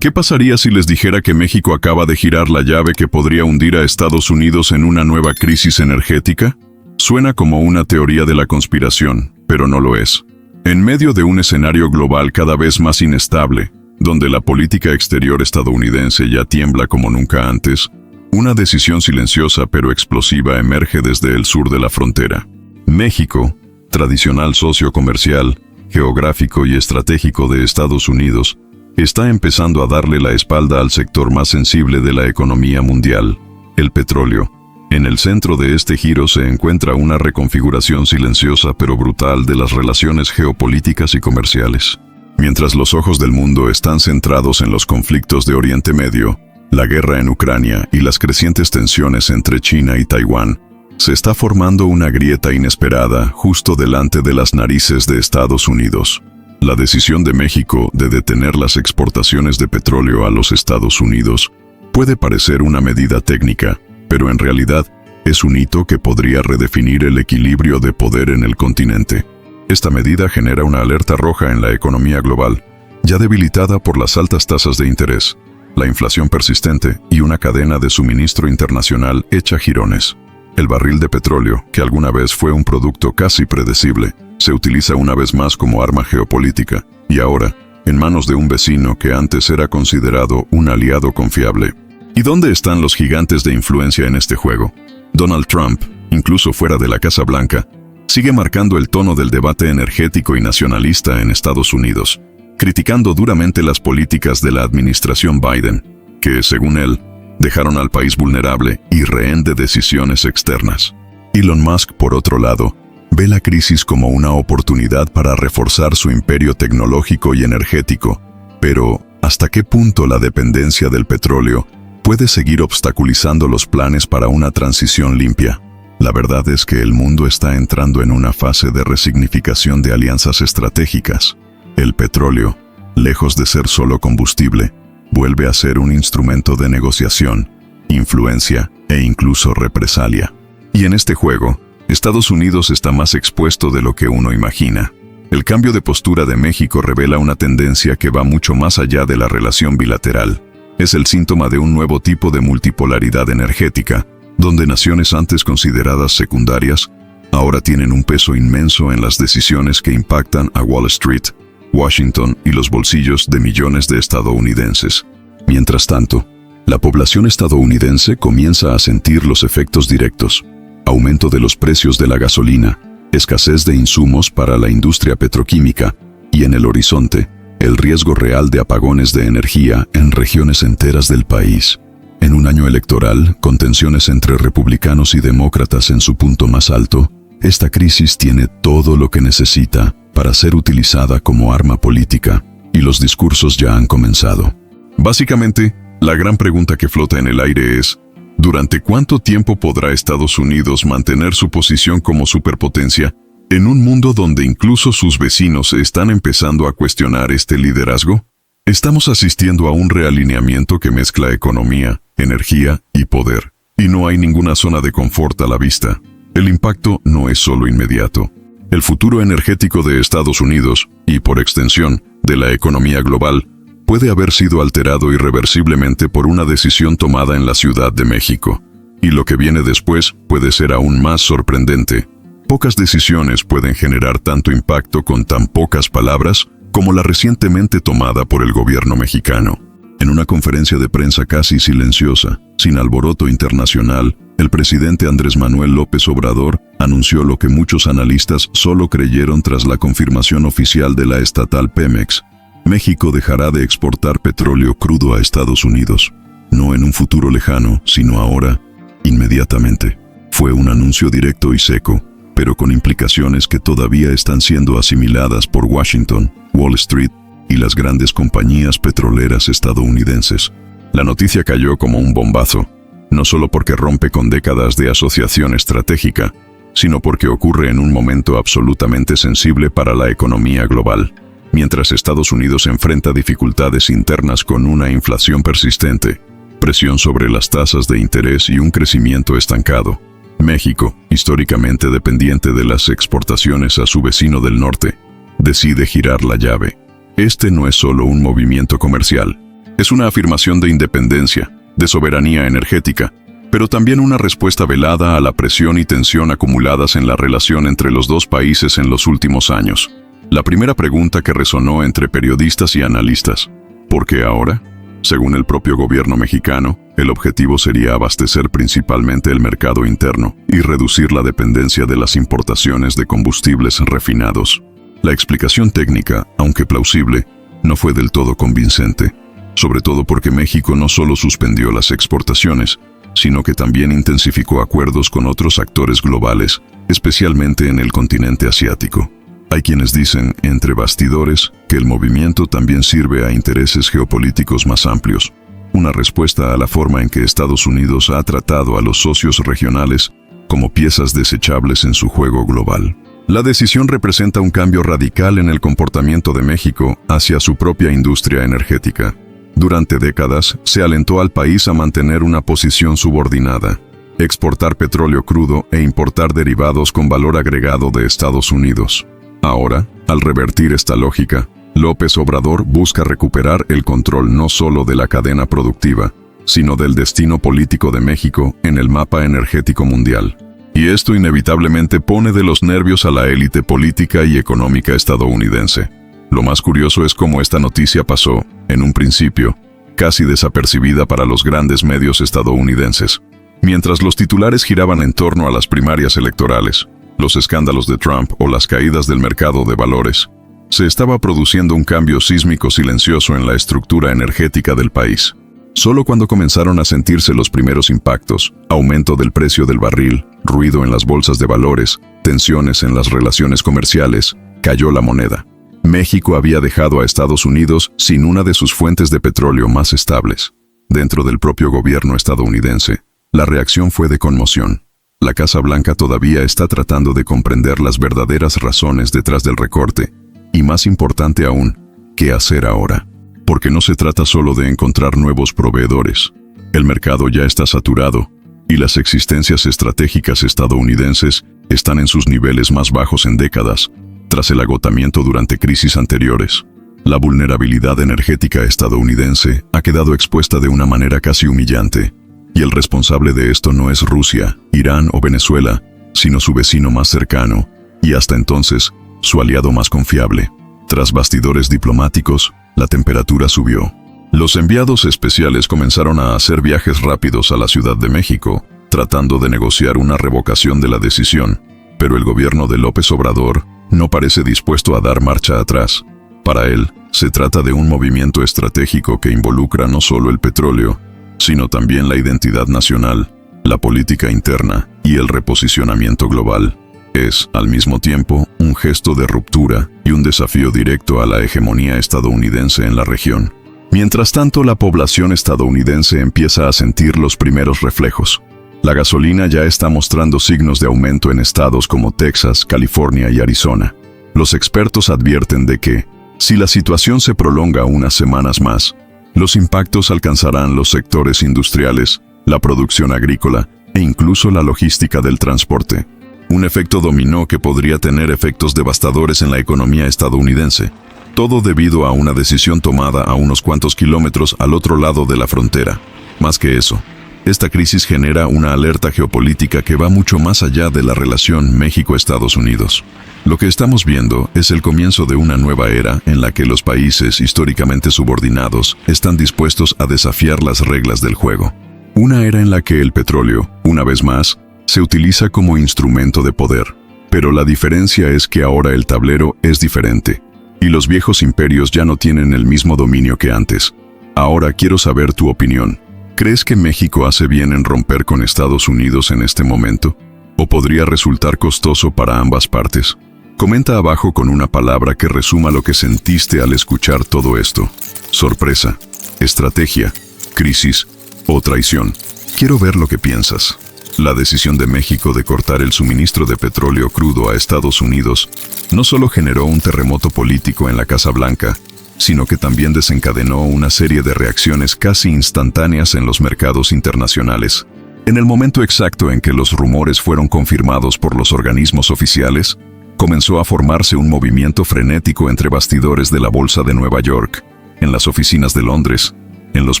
¿Qué pasaría si les dijera que México acaba de girar la llave que podría hundir a Estados Unidos en una nueva crisis energética? Suena como una teoría de la conspiración, pero no lo es. En medio de un escenario global cada vez más inestable, donde la política exterior estadounidense ya tiembla como nunca antes, una decisión silenciosa pero explosiva emerge desde el sur de la frontera. México, tradicional socio comercial, geográfico y estratégico de Estados Unidos, está empezando a darle la espalda al sector más sensible de la economía mundial, el petróleo. En el centro de este giro se encuentra una reconfiguración silenciosa pero brutal de las relaciones geopolíticas y comerciales. Mientras los ojos del mundo están centrados en los conflictos de Oriente Medio, la guerra en Ucrania y las crecientes tensiones entre China y Taiwán, se está formando una grieta inesperada justo delante de las narices de Estados Unidos. La decisión de México de detener las exportaciones de petróleo a los Estados Unidos puede parecer una medida técnica, pero en realidad es un hito que podría redefinir el equilibrio de poder en el continente. Esta medida genera una alerta roja en la economía global, ya debilitada por las altas tasas de interés, la inflación persistente y una cadena de suministro internacional hecha jirones. El barril de petróleo, que alguna vez fue un producto casi predecible, se utiliza una vez más como arma geopolítica, y ahora, en manos de un vecino que antes era considerado un aliado confiable. ¿Y dónde están los gigantes de influencia en este juego? Donald Trump, incluso fuera de la Casa Blanca, sigue marcando el tono del debate energético y nacionalista en Estados Unidos, criticando duramente las políticas de la administración Biden, que, según él, dejaron al país vulnerable y rehén de decisiones externas. Elon Musk, por otro lado, ve la crisis como una oportunidad para reforzar su imperio tecnológico y energético, pero ¿hasta qué punto la dependencia del petróleo puede seguir obstaculizando los planes para una transición limpia? La verdad es que el mundo está entrando en una fase de resignificación de alianzas estratégicas. El petróleo, lejos de ser solo combustible, vuelve a ser un instrumento de negociación, influencia e incluso represalia. Y en este juego, Estados Unidos está más expuesto de lo que uno imagina. El cambio de postura de México revela una tendencia que va mucho más allá de la relación bilateral. Es el síntoma de un nuevo tipo de multipolaridad energética, donde naciones antes consideradas secundarias, ahora tienen un peso inmenso en las decisiones que impactan a Wall Street, Washington y los bolsillos de millones de estadounidenses. Mientras tanto, la población estadounidense comienza a sentir los efectos directos: aumento de los precios de la gasolina, escasez de insumos para la industria petroquímica y, en el horizonte, el riesgo real de apagones de energía en regiones enteras del país. En un año electoral, con tensiones entre republicanos y demócratas en su punto más alto, esta crisis tiene todo lo que necesita para ser utilizada como arma política, y los discursos ya han comenzado. Básicamente, la gran pregunta que flota en el aire es: ¿durante cuánto tiempo podrá Estados Unidos mantener su posición como superpotencia en un mundo donde incluso sus vecinos están empezando a cuestionar este liderazgo? Estamos asistiendo a un realineamiento que mezcla economía, energía y poder, y no hay ninguna zona de confort a la vista. El impacto no es solo inmediato. El futuro energético de Estados Unidos, y por extensión, de la economía global, puede haber sido alterado irreversiblemente por una decisión tomada en la Ciudad de México. Y lo que viene después puede ser aún más sorprendente. Pocas decisiones pueden generar tanto impacto con tan pocas palabras como la recientemente tomada por el gobierno mexicano. En una conferencia de prensa casi silenciosa, sin alboroto internacional, el presidente Andrés Manuel López Obrador anunció lo que muchos analistas solo creyeron tras la confirmación oficial de la estatal Pemex: México dejará de exportar petróleo crudo a Estados Unidos. No en un futuro lejano, sino ahora, inmediatamente. Fue un anuncio directo y seco, pero con implicaciones que todavía están siendo asimiladas por Washington, Wall Street y las grandes compañías petroleras estadounidenses. La noticia cayó como un bombazo, no solo porque rompe con décadas de asociación estratégica, sino porque ocurre en un momento absolutamente sensible para la economía global. Mientras Estados Unidos enfrenta dificultades internas con una inflación persistente, presión sobre las tasas de interés y un crecimiento estancado, México, históricamente dependiente de las exportaciones a su vecino del norte, decide girar la llave. Este no es solo un movimiento comercial, Es una afirmación de independencia, de soberanía energética, pero también una respuesta velada a la presión y tensión acumuladas en la relación entre los dos países en los últimos años. La primera pregunta que resonó entre periodistas y analistas: ¿por qué ahora? Según el propio gobierno mexicano, el objetivo sería abastecer principalmente el mercado interno y reducir la dependencia de las importaciones de combustibles refinados. La explicación técnica, aunque plausible, no fue del todo convincente, sobre todo porque México no solo suspendió las exportaciones, sino que también intensificó acuerdos con otros actores globales, especialmente en el continente asiático. Hay quienes dicen, entre bastidores, que el movimiento también sirve a intereses geopolíticos más amplios, una respuesta a la forma en que Estados Unidos ha tratado a los socios regionales como piezas desechables en su juego global. La decisión representa un cambio radical en el comportamiento de México hacia su propia industria energética. Durante décadas, se alentó al país a mantener una posición subordinada, exportar petróleo crudo e importar derivados con valor agregado de Estados Unidos. Ahora, al revertir esta lógica, López Obrador busca recuperar el control no solo de la cadena productiva, sino del destino político de México en el mapa energético mundial. Y esto inevitablemente pone de los nervios a la élite política y económica estadounidense. Lo más curioso es cómo esta noticia pasó, en un principio, casi desapercibida para los grandes medios estadounidenses. Mientras los titulares giraban en torno a las primarias electorales, los escándalos de Trump o las caídas del mercado de valores, se estaba produciendo un cambio sísmico silencioso en la estructura energética del país. Solo cuando comenzaron a sentirse los primeros impactos, aumento del precio del barril, ruido en las bolsas de valores, tensiones en las relaciones comerciales, cayó la moneda. México había dejado a Estados Unidos sin una de sus fuentes de petróleo más estables. Dentro del propio gobierno estadounidense, la reacción fue de conmoción. La Casa Blanca todavía está tratando de comprender las verdaderas razones detrás del recorte, y más importante aún, ¿qué hacer ahora? Porque no se trata solo de encontrar nuevos proveedores. El mercado ya está saturado, y las existencias estratégicas estadounidenses están en sus niveles más bajos en décadas, tras el agotamiento durante crisis anteriores. La vulnerabilidad energética estadounidense ha quedado expuesta de una manera casi humillante, y el responsable de esto no es Rusia, Irán o Venezuela, sino su vecino más cercano, y hasta entonces, su aliado más confiable. Tras bastidores diplomáticos, la temperatura subió. Los enviados especiales comenzaron a hacer viajes rápidos a la Ciudad de México, tratando de negociar una revocación de la decisión, pero el gobierno de López Obrador no parece dispuesto a dar marcha atrás. Para él, se trata de un movimiento estratégico que involucra no solo el petróleo, sino también la identidad nacional, la política interna y el reposicionamiento global. Es, al mismo tiempo, un gesto de ruptura y un desafío directo a la hegemonía estadounidense en la región. Mientras tanto, la población estadounidense empieza a sentir los primeros reflejos. La gasolina ya está mostrando signos de aumento en estados como Texas, California y Arizona. Los expertos advierten de que, si la situación se prolonga unas semanas más, los impactos alcanzarán los sectores industriales, la producción agrícola e incluso la logística del transporte. Un efecto dominó que podría tener efectos devastadores en la economía estadounidense, todo debido a una decisión tomada a unos cuantos kilómetros al otro lado de la frontera. Más que eso, esta crisis genera una alerta geopolítica que va mucho más allá de la relación México-Estados Unidos. Lo que estamos viendo es el comienzo de una nueva era en la que los países históricamente subordinados están dispuestos a desafiar las reglas del juego. Una era en la que el petróleo, una vez más, se utiliza como instrumento de poder. Pero la diferencia es que ahora el tablero es diferente, y los viejos imperios ya no tienen el mismo dominio que antes. Ahora quiero saber tu opinión. ¿Crees que México hace bien en romper con Estados Unidos en este momento? ¿O podría resultar costoso para ambas partes? Comenta abajo con una palabra que resuma lo que sentiste al escuchar todo esto. Sorpresa, estrategia, crisis o traición. Quiero ver lo que piensas. La decisión de México de cortar el suministro de petróleo crudo a Estados Unidos no solo generó un terremoto político en la Casa Blanca, sino que también desencadenó una serie de reacciones casi instantáneas en los mercados internacionales. En el momento exacto en que los rumores fueron confirmados por los organismos oficiales, comenzó a formarse un movimiento frenético entre bastidores de la Bolsa de Nueva York, en las oficinas de Londres, en los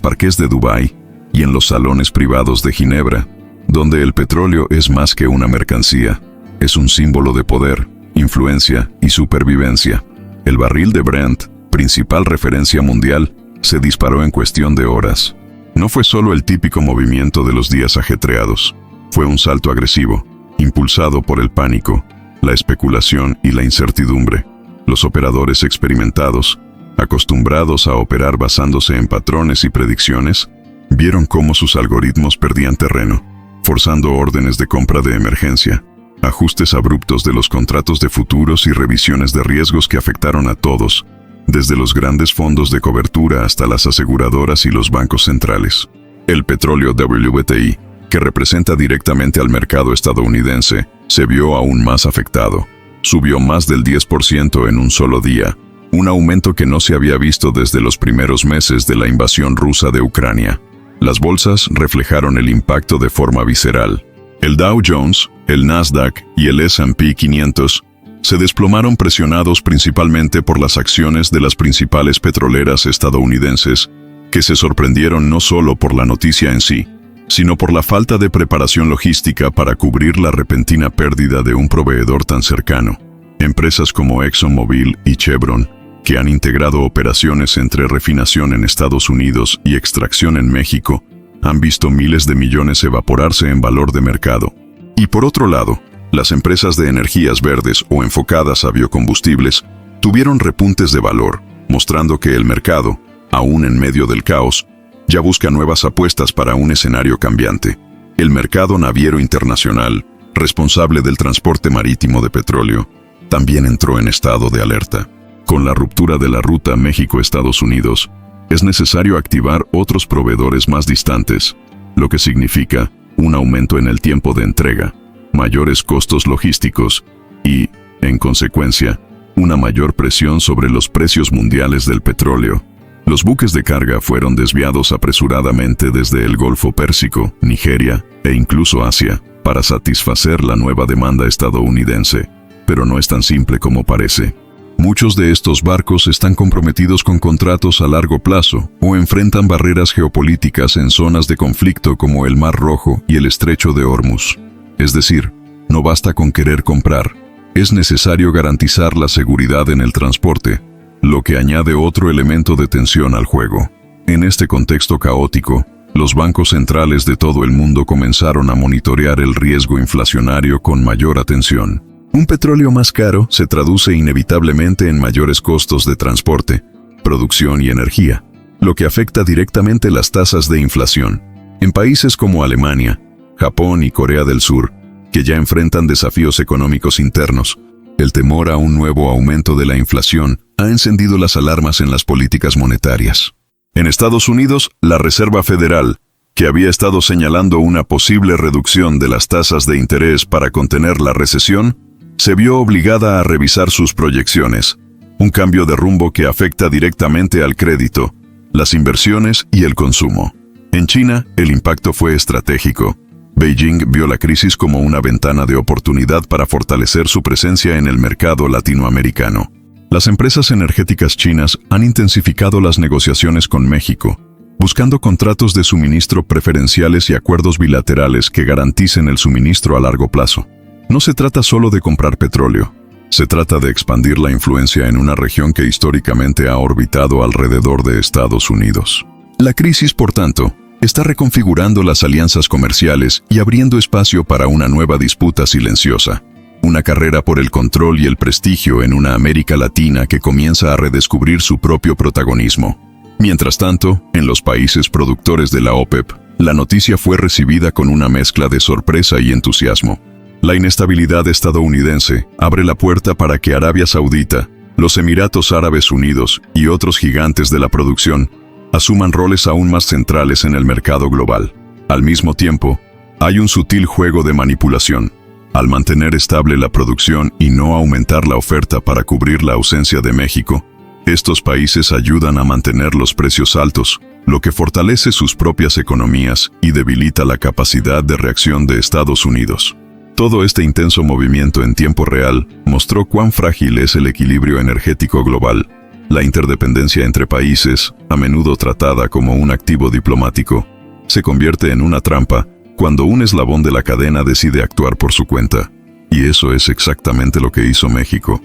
parques de Dubái y en los salones privados de Ginebra, donde el petróleo es más que una mercancía, es un símbolo de poder, influencia y supervivencia. El barril de Brent, principal referencia mundial, se disparó en cuestión de horas. No fue solo el típico movimiento de los días ajetreados, fue un salto agresivo, impulsado por el pánico, la especulación y la incertidumbre. Los operadores experimentados, acostumbrados a operar basándose en patrones y predicciones, vieron cómo sus algoritmos perdían terreno, forzando órdenes de compra de emergencia, ajustes abruptos de los contratos de futuros y revisiones de riesgos que afectaron a todos, desde los grandes fondos de cobertura hasta las aseguradoras y los bancos centrales. El petróleo WTI, que representa directamente al mercado estadounidense, se vio aún más afectado. Subió más del 10% en un solo día, un aumento que no se había visto desde los primeros meses de la invasión rusa de Ucrania. Las bolsas reflejaron el impacto de forma visceral. El Dow Jones, el Nasdaq y el S&P 500 se desplomaron presionados principalmente por las acciones de las principales petroleras estadounidenses, que se sorprendieron no solo por la noticia en sí, sino por la falta de preparación logística para cubrir la repentina pérdida de un proveedor tan cercano. Empresas como ExxonMobil y Chevron, que han integrado operaciones entre refinación en Estados Unidos y extracción en México, han visto miles de millones evaporarse en valor de mercado. Y por otro lado, las empresas de energías verdes o enfocadas a biocombustibles tuvieron repuntes de valor, mostrando que el mercado, aún en medio del caos, ya busca nuevas apuestas para un escenario cambiante. El mercado naviero internacional, responsable del transporte marítimo de petróleo, también entró en estado de alerta. Con la ruptura de la ruta México-Estados Unidos, es necesario activar otros proveedores más distantes, lo que significa un aumento en el tiempo de entrega, mayores costos logísticos y, en consecuencia, una mayor presión sobre los precios mundiales del petróleo. Los buques de carga fueron desviados apresuradamente desde el Golfo Pérsico, Nigeria e incluso Asia, para satisfacer la nueva demanda estadounidense. Pero no es tan simple como parece. Muchos de estos barcos están comprometidos con contratos a largo plazo o enfrentan barreras geopolíticas en zonas de conflicto como el Mar Rojo y el Estrecho de Hormuz. Es decir, no basta con querer comprar, es necesario garantizar la seguridad en el transporte, lo que añade otro elemento de tensión al juego. En este contexto caótico, los bancos centrales de todo el mundo comenzaron a monitorear el riesgo inflacionario con mayor atención. Un petróleo más caro se traduce inevitablemente en mayores costos de transporte, producción y energía, lo que afecta directamente las tasas de inflación. En países como Alemania, Japón y Corea del Sur, que ya enfrentan desafíos económicos internos, el temor a un nuevo aumento de la inflación ha encendido las alarmas en las políticas monetarias. En Estados Unidos, la Reserva Federal, que había estado señalando una posible reducción de las tasas de interés para contener la recesión, se vio obligada a revisar sus proyecciones, un cambio de rumbo que afecta directamente al crédito, las inversiones y el consumo. En China, el impacto fue estratégico. Beijing vio la crisis como una ventana de oportunidad para fortalecer su presencia en el mercado latinoamericano. Las empresas energéticas chinas han intensificado las negociaciones con México, buscando contratos de suministro preferenciales y acuerdos bilaterales que garanticen el suministro a largo plazo. No se trata solo de comprar petróleo, se trata de expandir la influencia en una región que históricamente ha orbitado alrededor de Estados Unidos. La crisis, por tanto, está reconfigurando las alianzas comerciales y abriendo espacio para una nueva disputa silenciosa, una carrera por el control y el prestigio en una América Latina que comienza a redescubrir su propio protagonismo. Mientras tanto, en los países productores de la OPEP, la noticia fue recibida con una mezcla de sorpresa y entusiasmo. La inestabilidad estadounidense abre la puerta para que Arabia Saudita, los Emiratos Árabes Unidos y otros gigantes de la producción asuman roles aún más centrales en el mercado global. Al mismo tiempo, hay un sutil juego de manipulación. Al mantener estable la producción y no aumentar la oferta para cubrir la ausencia de México, estos países ayudan a mantener los precios altos, lo que fortalece sus propias economías y debilita la capacidad de reacción de Estados Unidos. Todo este intenso movimiento en tiempo real mostró cuán frágil es el equilibrio energético global. La interdependencia entre países, a menudo tratada como un activo diplomático, se convierte en una trampa cuando un eslabón de la cadena decide actuar por su cuenta. Y eso es exactamente lo que hizo México.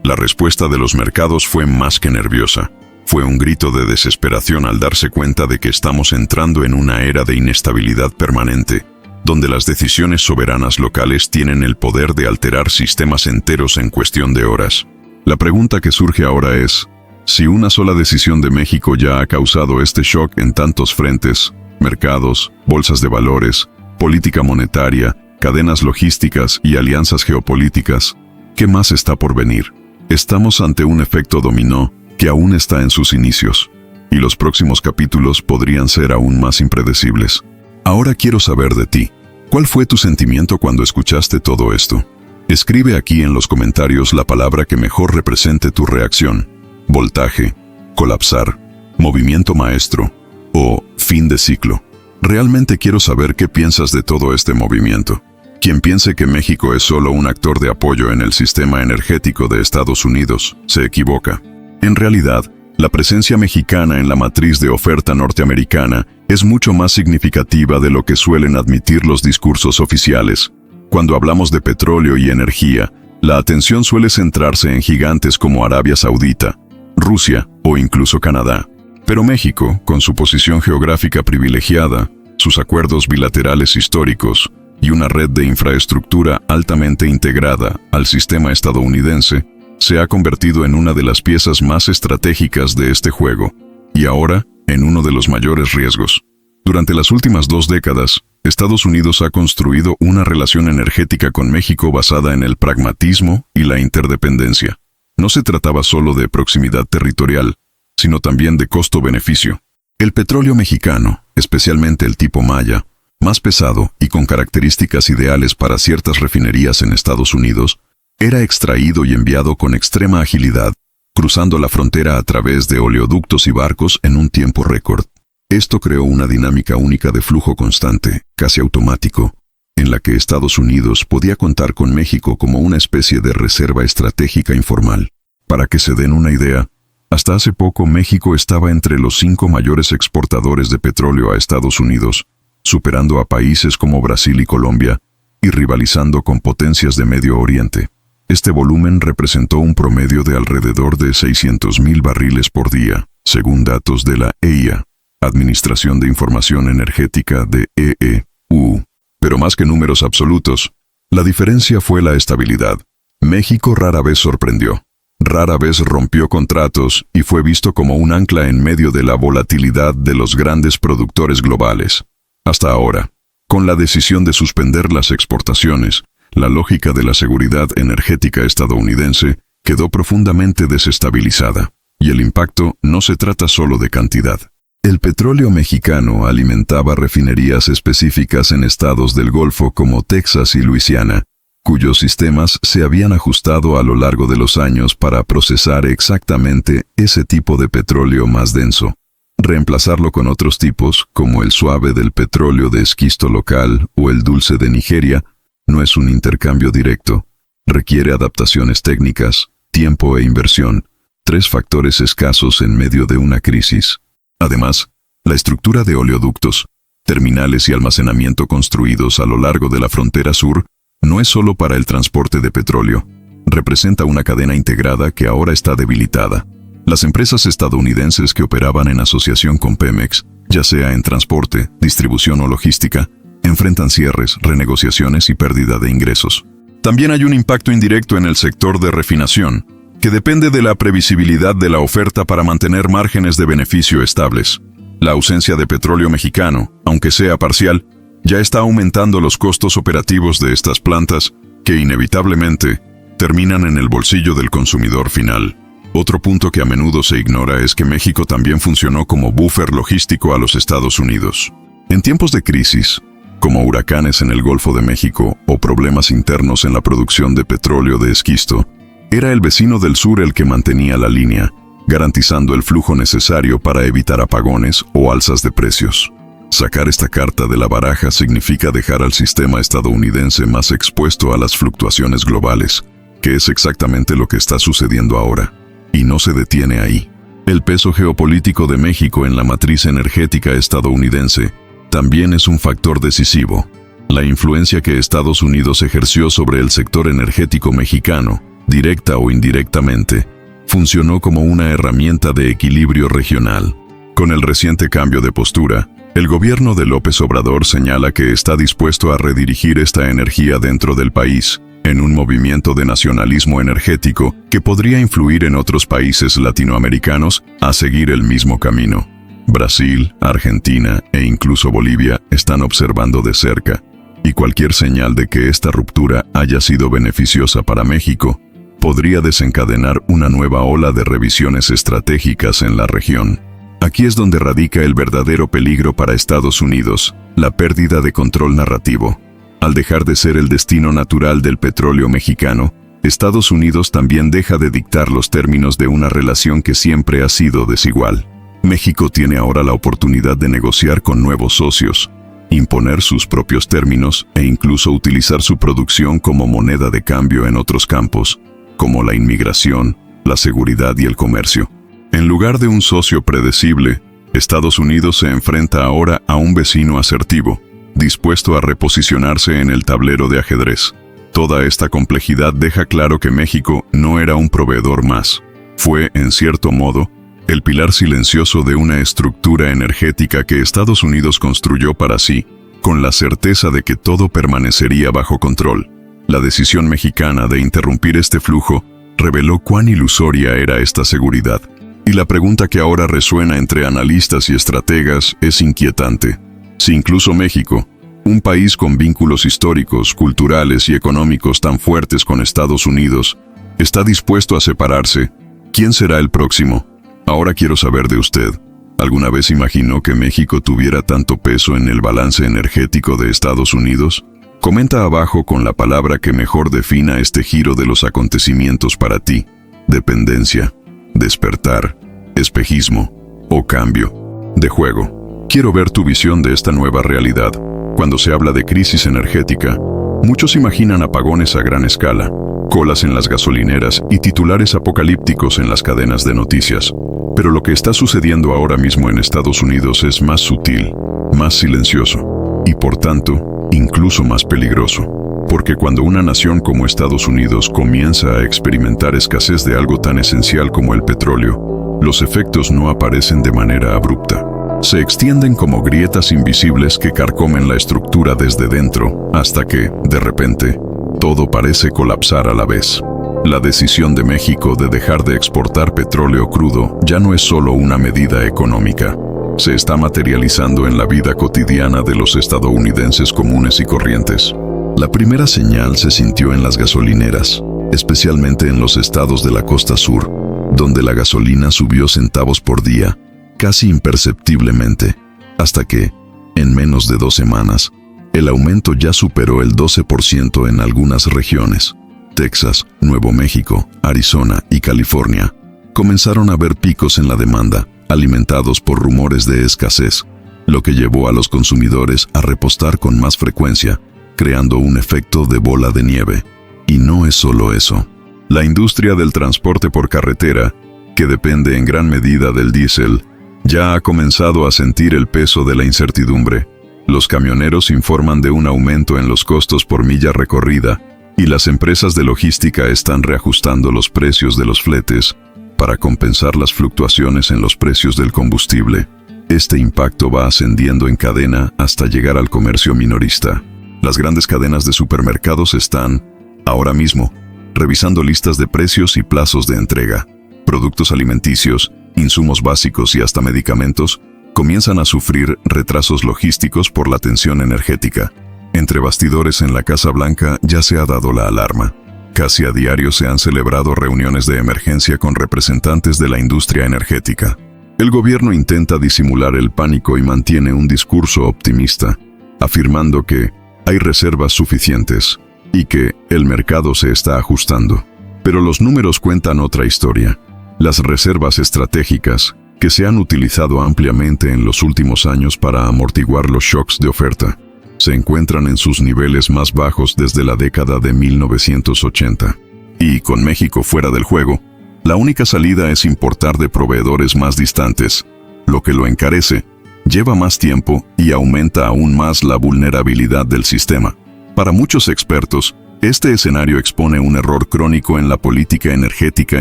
La respuesta de los mercados fue más que nerviosa. Fue un grito de desesperación al darse cuenta de que estamos entrando en una era de inestabilidad permanente, donde las decisiones soberanas locales tienen el poder de alterar sistemas enteros en cuestión de horas. La pregunta que surge ahora es, si una sola decisión de México ya ha causado este shock en tantos frentes, mercados, bolsas de valores, política monetaria, cadenas logísticas y alianzas geopolíticas, ¿qué más está por venir? Estamos ante un efecto dominó que aún está en sus inicios, y los próximos capítulos podrían ser aún más impredecibles. Ahora quiero saber de ti. ¿Cuál fue tu sentimiento cuando escuchaste todo esto? Escribe aquí en los comentarios la palabra que mejor represente tu reacción. Voltaje, colapsar, movimiento maestro o fin de ciclo. Realmente quiero saber qué piensas de todo este movimiento. Quien piense que México es solo un actor de apoyo en el sistema energético de Estados Unidos, se equivoca. En realidad, la presencia mexicana en la matriz de oferta norteamericana es mucho más significativa de lo que suelen admitir los discursos oficiales. Cuando hablamos de petróleo y energía, la atención suele centrarse en gigantes como Arabia Saudita, Rusia o incluso Canadá. Pero México, con su posición geográfica privilegiada, sus acuerdos bilaterales históricos y una red de infraestructura altamente integrada al sistema estadounidense, se ha convertido en una de las piezas más estratégicas de este juego, y ahora en uno de los mayores riesgos. Durante las últimas 2 décadas, Estados Unidos ha construido una relación energética con México basada en el pragmatismo y la interdependencia. No se trataba solo de proximidad territorial, sino también de costo-beneficio. El petróleo mexicano, especialmente el tipo Maya, más pesado y con características ideales para ciertas refinerías en Estados Unidos, era extraído y enviado con extrema agilidad, cruzando la frontera a través de oleoductos y barcos en un tiempo récord. Esto creó una dinámica única de flujo constante, casi automático, en la que Estados Unidos podía contar con México como una especie de reserva estratégica informal. Para que se den una idea, hasta hace poco México estaba entre los 5 mayores exportadores de petróleo a Estados Unidos, superando a países como Brasil y Colombia, y rivalizando con potencias de Medio Oriente. Este volumen representó un promedio de alrededor de 600,000 barriles por día, según datos de la EIA, Administración de Información Energética de EU. Pero más que números absolutos, la diferencia fue la estabilidad. México rara vez sorprendió, rara vez rompió contratos y fue visto como un ancla en medio de la volatilidad de los grandes productores globales. Hasta ahora, con la decisión de suspender las exportaciones, la lógica de la seguridad energética estadounidense quedó profundamente desestabilizada, y el impacto no se trata solo de cantidad. El petróleo mexicano alimentaba refinerías específicas en estados del Golfo como Texas y Luisiana, cuyos sistemas se habían ajustado a lo largo de los años para procesar exactamente ese tipo de petróleo más denso. Reemplazarlo con otros tipos, como el suave del petróleo de esquisto local o el dulce de Nigeria, no es un intercambio directo. Requiere adaptaciones técnicas, tiempo e inversión, 3 factores escasos en medio de una crisis. Además, la estructura de oleoductos, terminales y almacenamiento construidos a lo largo de la frontera sur no es solo para el transporte de petróleo. Representa una cadena integrada que ahora está debilitada. Las empresas estadounidenses que operaban en asociación con Pemex, ya sea en transporte, distribución o logística, enfrentan cierres, renegociaciones y pérdida de ingresos. También hay un impacto indirecto en el sector de refinación, que depende de la previsibilidad de la oferta para mantener márgenes de beneficio estables. La ausencia de petróleo mexicano, aunque sea parcial, ya está aumentando los costos operativos de estas plantas, que inevitablemente terminan en el bolsillo del consumidor final. Otro punto que a menudo se ignora es que México también funcionó como buffer logístico a los Estados Unidos. En tiempos de crisis, como huracanes en el Golfo de México o problemas internos en la producción de petróleo de esquisto, era el vecino del sur el que mantenía la línea, garantizando el flujo necesario para evitar apagones o alzas de precios. Sacar esta carta de la baraja significa dejar al sistema estadounidense más expuesto a las fluctuaciones globales, que es exactamente lo que está sucediendo ahora. Y no se detiene ahí. El peso geopolítico de México en la matriz energética estadounidense también es un factor decisivo. La influencia que Estados Unidos ejerció sobre el sector energético mexicano, directa o indirectamente, funcionó como una herramienta de equilibrio regional. Con el reciente cambio de postura, el gobierno de López Obrador señala que está dispuesto a redirigir esta energía dentro del país, en un movimiento de nacionalismo energético que podría influir en otros países latinoamericanos a seguir el mismo camino. Brasil, Argentina e incluso Bolivia están observando de cerca, y cualquier señal de que esta ruptura haya sido beneficiosa para México podría desencadenar una nueva ola de revisiones estratégicas en la región. Aquí es donde radica el verdadero peligro para Estados Unidos, la pérdida de control narrativo. Al dejar de ser el destino natural del petróleo mexicano, Estados Unidos también deja de dictar los términos de una relación que siempre ha sido desigual. México tiene ahora la oportunidad de negociar con nuevos socios, imponer sus propios términos e incluso utilizar su producción como moneda de cambio en otros campos, como la inmigración, la seguridad y el comercio. En lugar de un socio predecible, Estados Unidos se enfrenta ahora a un vecino asertivo, dispuesto a reposicionarse en el tablero de ajedrez. Toda esta complejidad deja claro que México no era un proveedor más. Fue, en cierto modo, el pilar silencioso de una estructura energética que Estados Unidos construyó para sí, con la certeza de que todo permanecería bajo control. La decisión mexicana de interrumpir este flujo reveló cuán ilusoria era esta seguridad. Y la pregunta que ahora resuena entre analistas y estrategas es inquietante. Si incluso México, un país con vínculos históricos, culturales y económicos tan fuertes con Estados Unidos, está dispuesto a separarse, ¿quién será el próximo? Ahora quiero saber de usted. ¿Alguna vez imaginó que México tuviera tanto peso en el balance energético de Estados Unidos? Comenta abajo con la palabra que mejor defina este giro de los acontecimientos para ti: dependencia, despertar, espejismo o cambio de juego. Quiero ver tu visión de esta nueva realidad. Cuando se habla de crisis energética, muchos imaginan apagones a gran escala, colas en las gasolineras y titulares apocalípticos en las cadenas de noticias. Pero lo que está sucediendo ahora mismo en Estados Unidos es más sutil, más silencioso y, por tanto, incluso más peligroso. Porque cuando una nación como Estados Unidos comienza a experimentar escasez de algo tan esencial como el petróleo, los efectos no aparecen de manera abrupta. Se extienden como grietas invisibles que carcomen la estructura desde dentro, hasta que, de repente, todo parece colapsar a la vez. La decisión de México de dejar de exportar petróleo crudo ya no es solo una medida económica. Se está materializando en la vida cotidiana de los estadounidenses comunes y corrientes. La primera señal se sintió en las gasolineras, especialmente en los estados de la costa sur, donde la gasolina subió centavos por día, casi imperceptiblemente, hasta que, en menos de 2 semanas, el aumento ya superó el 12% en algunas regiones. Texas, Nuevo México, Arizona y California comenzaron a ver picos en la demanda, alimentados por rumores de escasez, lo que llevó a los consumidores a repostar con más frecuencia, creando un efecto de bola de nieve. Y no es solo eso. La industria del transporte por carretera, que depende en gran medida del diésel, ya ha comenzado a sentir el peso de la incertidumbre. Los camioneros informan de un aumento en los costos por milla recorrida, y las empresas de logística están reajustando los precios de los fletes para compensar las fluctuaciones en los precios del combustible. Este impacto va ascendiendo en cadena hasta llegar al comercio minorista. Las grandes cadenas de supermercados están, ahora mismo, revisando listas de precios y plazos de entrega. Productos alimenticios, insumos básicos y hasta medicamentos comienzan a sufrir retrasos logísticos por la tensión energética. Entre bastidores en la Casa Blanca ya se ha dado la alarma. Casi a diario se han celebrado reuniones de emergencia con representantes de la industria energética. El gobierno intenta disimular el pánico y mantiene un discurso optimista, afirmando que hay reservas suficientes y que el mercado se está ajustando. Pero los números cuentan otra historia. Las reservas estratégicas, que se han utilizado ampliamente en los últimos años para amortiguar los shocks de oferta, se encuentran en sus niveles más bajos desde la década de 1980. Y con México fuera del juego, La única salida es importar de proveedores más distantes, lo que lo encarece, lleva más tiempo y aumenta aún más la vulnerabilidad del sistema. Para muchos expertos, este escenario expone un error crónico en la política energética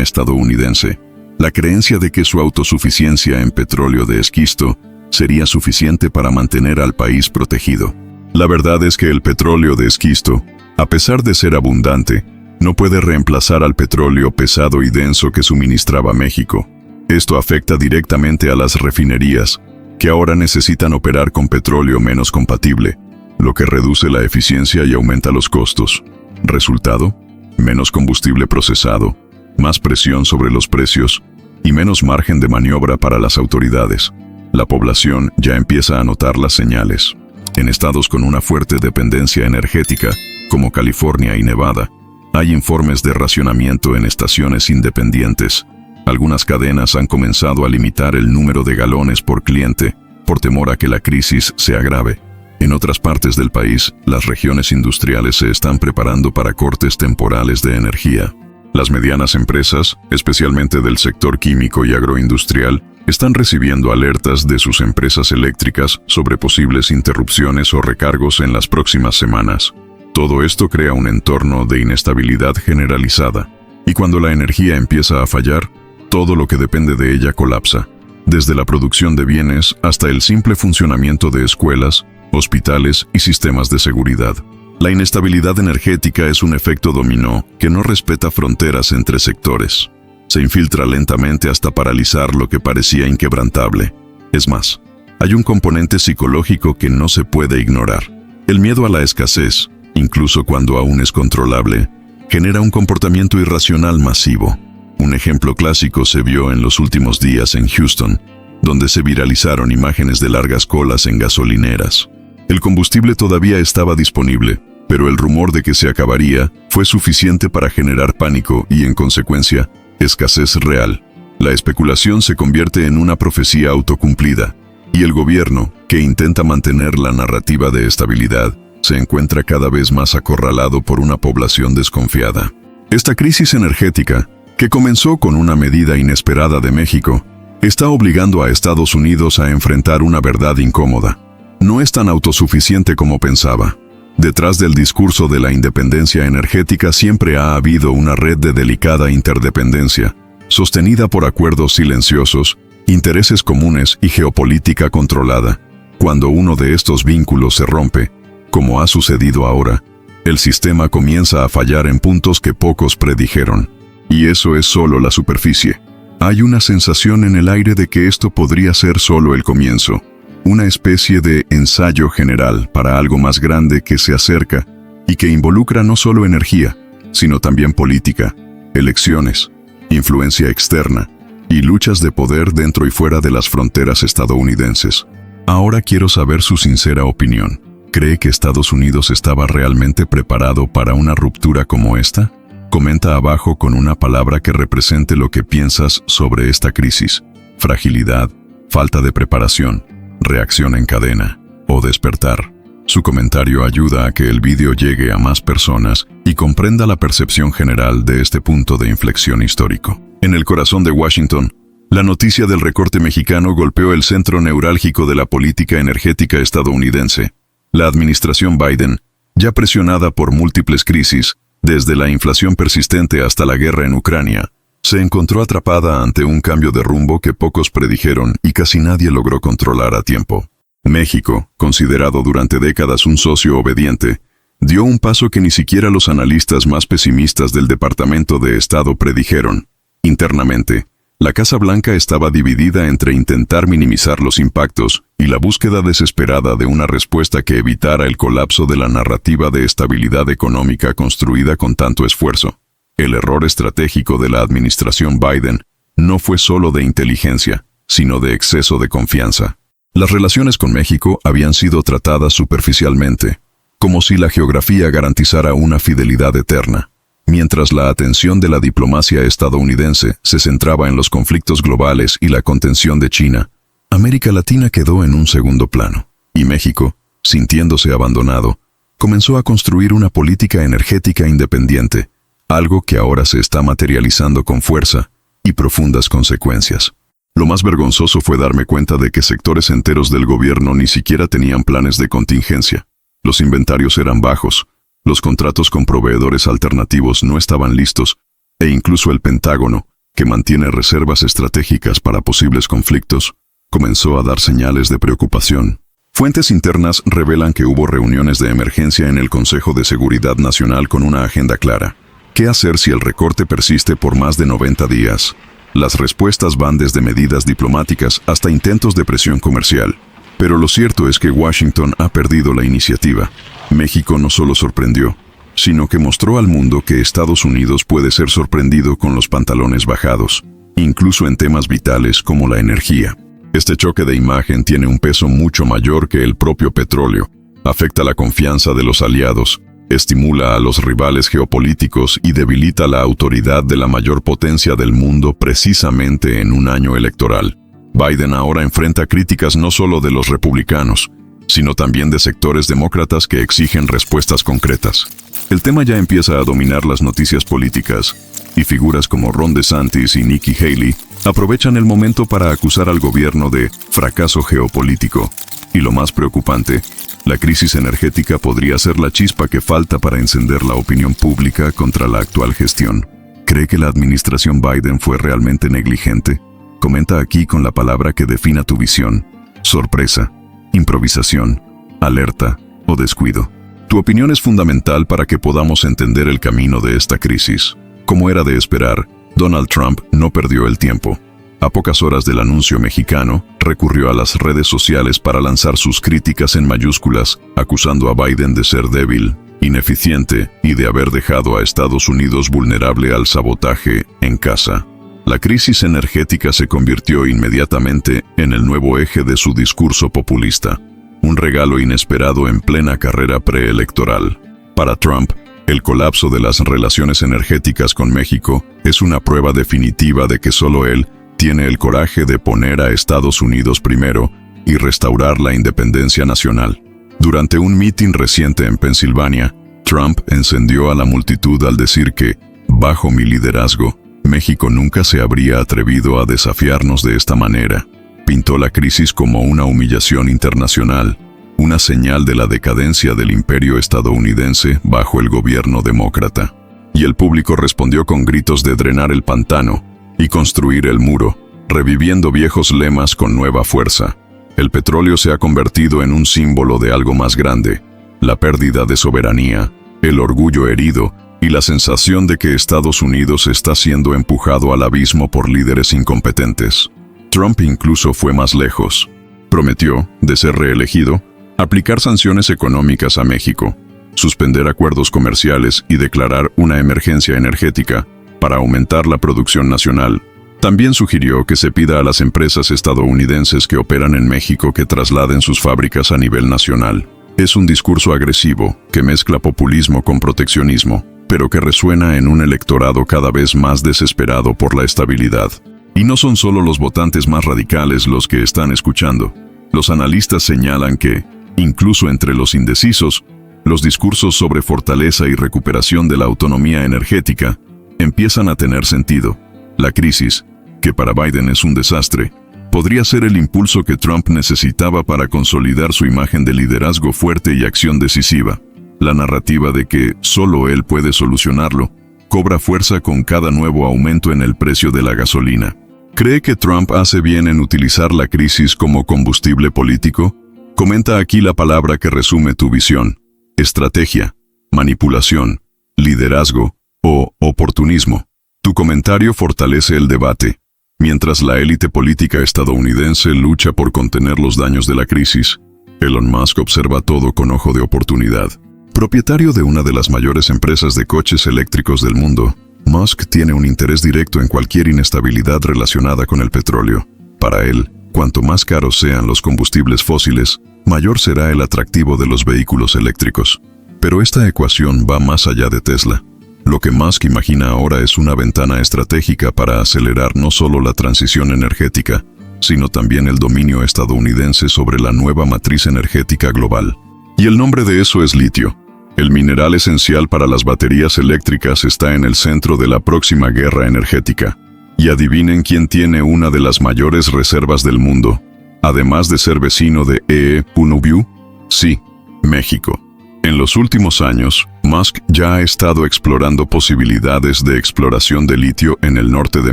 estadounidense: la creencia de que su autosuficiencia en petróleo de esquisto sería suficiente para mantener al país protegido. La verdad es que el petróleo de esquisto, a pesar de ser abundante, no puede reemplazar al petróleo pesado y denso que suministraba México. Esto afecta directamente a las refinerías, que ahora necesitan operar con petróleo menos compatible, lo que reduce la eficiencia y aumenta los costos. Resultado: menos combustible procesado, más presión sobre los precios y menos margen de maniobra para las autoridades. La población ya empieza a notar las señales. En estados con una fuerte dependencia energética, como California y Nevada, hay informes de racionamiento en estaciones independientes. Algunas cadenas han comenzado a limitar el número de galones por cliente, por temor a que la crisis se agrave. En otras partes del país, las regiones industriales se están preparando para cortes temporales de energía. Las medianas empresas, especialmente del sector químico y agroindustrial, están recibiendo alertas de sus empresas eléctricas sobre posibles interrupciones o recargos en las próximas semanas. Todo esto crea un entorno de inestabilidad generalizada, y cuando la energía empieza a fallar, todo lo que depende de ella colapsa, desde la producción de bienes hasta el simple funcionamiento de escuelas, hospitales y sistemas de seguridad. La inestabilidad energética es un efecto dominó que no respeta fronteras entre sectores. Se infiltra lentamente hasta paralizar lo que parecía inquebrantable. Es más, hay un componente psicológico que no se puede ignorar. El miedo a la escasez, incluso cuando aún es controlable, genera un comportamiento irracional masivo. Un ejemplo clásico se vio en los últimos días en Houston, donde se viralizaron imágenes de largas colas en gasolineras. El combustible todavía estaba disponible, pero el rumor de que se acabaría fue suficiente para generar pánico y, en consecuencia, escasez real. La especulación se convierte en una profecía autocumplida, y el gobierno, que intenta mantener la narrativa de estabilidad, se encuentra cada vez más acorralado por una población desconfiada. Esta crisis energética, que comenzó con una medida inesperada de México, está obligando a Estados Unidos a enfrentar una verdad incómoda. No es tan autosuficiente como pensaba. Detrás del discurso de la independencia energética siempre ha habido una red de delicada interdependencia, sostenida por acuerdos silenciosos, intereses comunes y geopolítica controlada. Cuando uno de estos vínculos se rompe, como ha sucedido ahora, el sistema comienza a fallar en puntos que pocos predijeron. Y eso es solo la superficie. Hay una sensación en el aire de que esto podría ser solo el comienzo. Una especie de ensayo general para algo más grande que se acerca y que involucra no solo energía, sino también política, elecciones, influencia externa y luchas de poder dentro y fuera de las fronteras estadounidenses. Ahora quiero saber su sincera opinión. ¿Cree que Estados Unidos estaba realmente preparado para una ruptura como esta? Comenta abajo con una palabra que represente lo que piensas sobre esta crisis: fragilidad, falta de preparación, reacción en cadena o despertar. Su comentario ayuda a que el vídeo llegue a más personas y comprenda la percepción general de este punto de inflexión histórico. En el corazón de Washington, la noticia del recorte mexicano golpeó el centro neurálgico de la política energética estadounidense. La administración Biden, ya presionada por múltiples crisis, desde la inflación persistente hasta la guerra en Ucrania, se encontró atrapada ante un cambio de rumbo que pocos predijeron y casi nadie logró controlar a tiempo. México, considerado durante décadas un socio obediente, dio un paso que ni siquiera los analistas más pesimistas del Departamento de Estado predijeron. Internamente, la Casa Blanca estaba dividida entre intentar minimizar los impactos y la búsqueda desesperada de una respuesta que evitara el colapso de la narrativa de estabilidad económica construida con tanto esfuerzo. El error estratégico de la administración Biden no fue solo de inteligencia, sino de exceso de confianza. Las relaciones con México habían sido tratadas superficialmente, como si la geografía garantizara una fidelidad eterna. Mientras la atención de la diplomacia estadounidense se centraba en los conflictos globales y la contención de China, América Latina quedó en un segundo plano, y México, sintiéndose abandonado, comenzó a construir una política energética independiente, algo que ahora se está materializando con fuerza, y profundas consecuencias. Lo más vergonzoso fue darme cuenta de que sectores enteros del gobierno ni siquiera tenían planes de contingencia. Los inventarios eran bajos, los contratos con proveedores alternativos no estaban listos, e incluso el Pentágono, que mantiene reservas estratégicas para posibles conflictos, comenzó a dar señales de preocupación. Fuentes internas revelan que hubo reuniones de emergencia en el Consejo de Seguridad Nacional con una agenda clara. ¿Qué hacer si el recorte persiste por más de 90 días? Las respuestas van desde medidas diplomáticas hasta intentos de presión comercial. Pero lo cierto es que Washington ha perdido la iniciativa. México no solo sorprendió, sino que mostró al mundo que Estados Unidos puede ser sorprendido con los pantalones bajados, incluso en temas vitales como la energía. Este choque de imagen tiene un peso mucho mayor que el propio petróleo. Afecta la confianza de los aliados, estimula a los rivales geopolíticos y debilita la autoridad de la mayor potencia del mundo precisamente en un año electoral. Biden ahora enfrenta críticas no solo de los republicanos, sino también de sectores demócratas que exigen respuestas concretas. El tema ya empieza a dominar las noticias políticas, y figuras como Ron DeSantis y Nikki Haley aprovechan el momento para acusar al gobierno de fracaso geopolítico. Y lo más preocupante, la crisis energética podría ser la chispa que falta para encender la opinión pública contra la actual gestión. ¿Cree que la administración Biden fue realmente negligente? Comenta aquí con la palabra que defina tu visión: sorpresa, improvisación, alerta o descuido. Tu opinión es fundamental para que podamos entender el camino de esta crisis. Como era de esperar, Donald Trump no perdió el tiempo. A pocas horas del anuncio mexicano, recurrió a las redes sociales para lanzar sus críticas en mayúsculas, acusando a Biden de ser débil, ineficiente y de haber dejado a Estados Unidos vulnerable al sabotaje en casa. La crisis energética se convirtió inmediatamente en el nuevo eje de su discurso populista, un regalo inesperado en plena carrera preelectoral. Para Trump, el colapso de las relaciones energéticas con México es una prueba definitiva de que solo él tiene el coraje de poner a Estados Unidos primero y restaurar la independencia nacional. Durante un mitin reciente en Pensilvania, Trump encendió a la multitud al decir que, bajo mi liderazgo, México nunca se habría atrevido a desafiarnos de esta manera. Pintó la crisis como una humillación internacional, una señal de la decadencia del imperio estadounidense bajo el gobierno demócrata. Y el público respondió con gritos de drenar el pantano y construir el muro, reviviendo viejos lemas con nueva fuerza. El petróleo se ha convertido en un símbolo de algo más grande: la pérdida de soberanía, el orgullo herido y la sensación de que Estados Unidos está siendo empujado al abismo por líderes incompetentes. Trump incluso fue más lejos. Prometió, de ser reelegido, aplicar sanciones económicas a México, suspender acuerdos comerciales y declarar una emergencia energética para aumentar la producción nacional. También sugirió que se pida a las empresas estadounidenses que operan en México que trasladen sus fábricas a nivel nacional. Es un discurso agresivo que mezcla populismo con proteccionismo, pero que resuena en un electorado cada vez más desesperado por la estabilidad. Y no son solo los votantes más radicales los que están escuchando. Los analistas señalan que, incluso entre los indecisos, los discursos sobre fortaleza y recuperación de la autonomía energética empiezan a tener sentido. La crisis, que para Biden es un desastre, podría ser el impulso que Trump necesitaba para consolidar su imagen de liderazgo fuerte y acción decisiva. La narrativa de que solo él puede solucionarlo cobra fuerza con cada nuevo aumento en el precio de la gasolina. ¿Cree que Trump hace bien en utilizar la crisis como combustible político? Comenta aquí la palabra que resume tu visión: estrategia, manipulación, liderazgo o oportunismo. Tu comentario fortalece el debate. Mientras la élite política estadounidense lucha por contener los daños de la crisis, Elon Musk observa todo con ojo de oportunidad. Propietario de una de las mayores empresas de coches eléctricos del mundo, Musk tiene un interés directo en cualquier inestabilidad relacionada con el petróleo. Para él, cuanto más caros sean los combustibles fósiles, mayor será el atractivo de los vehículos eléctricos. Pero esta ecuación va más allá de Tesla. Lo que Musk imagina ahora es una ventana estratégica para acelerar no solo la transición energética, sino también el dominio estadounidense sobre la nueva matriz energética global. Y el nombre de eso es litio. El mineral esencial para las baterías eléctricas está en el centro de la próxima guerra energética. Y adivinen quién tiene una de las mayores reservas del mundo, además de ser vecino de Punubiu. Sí, México. En los últimos años, Musk ya ha estado explorando posibilidades de exploración de litio en el norte de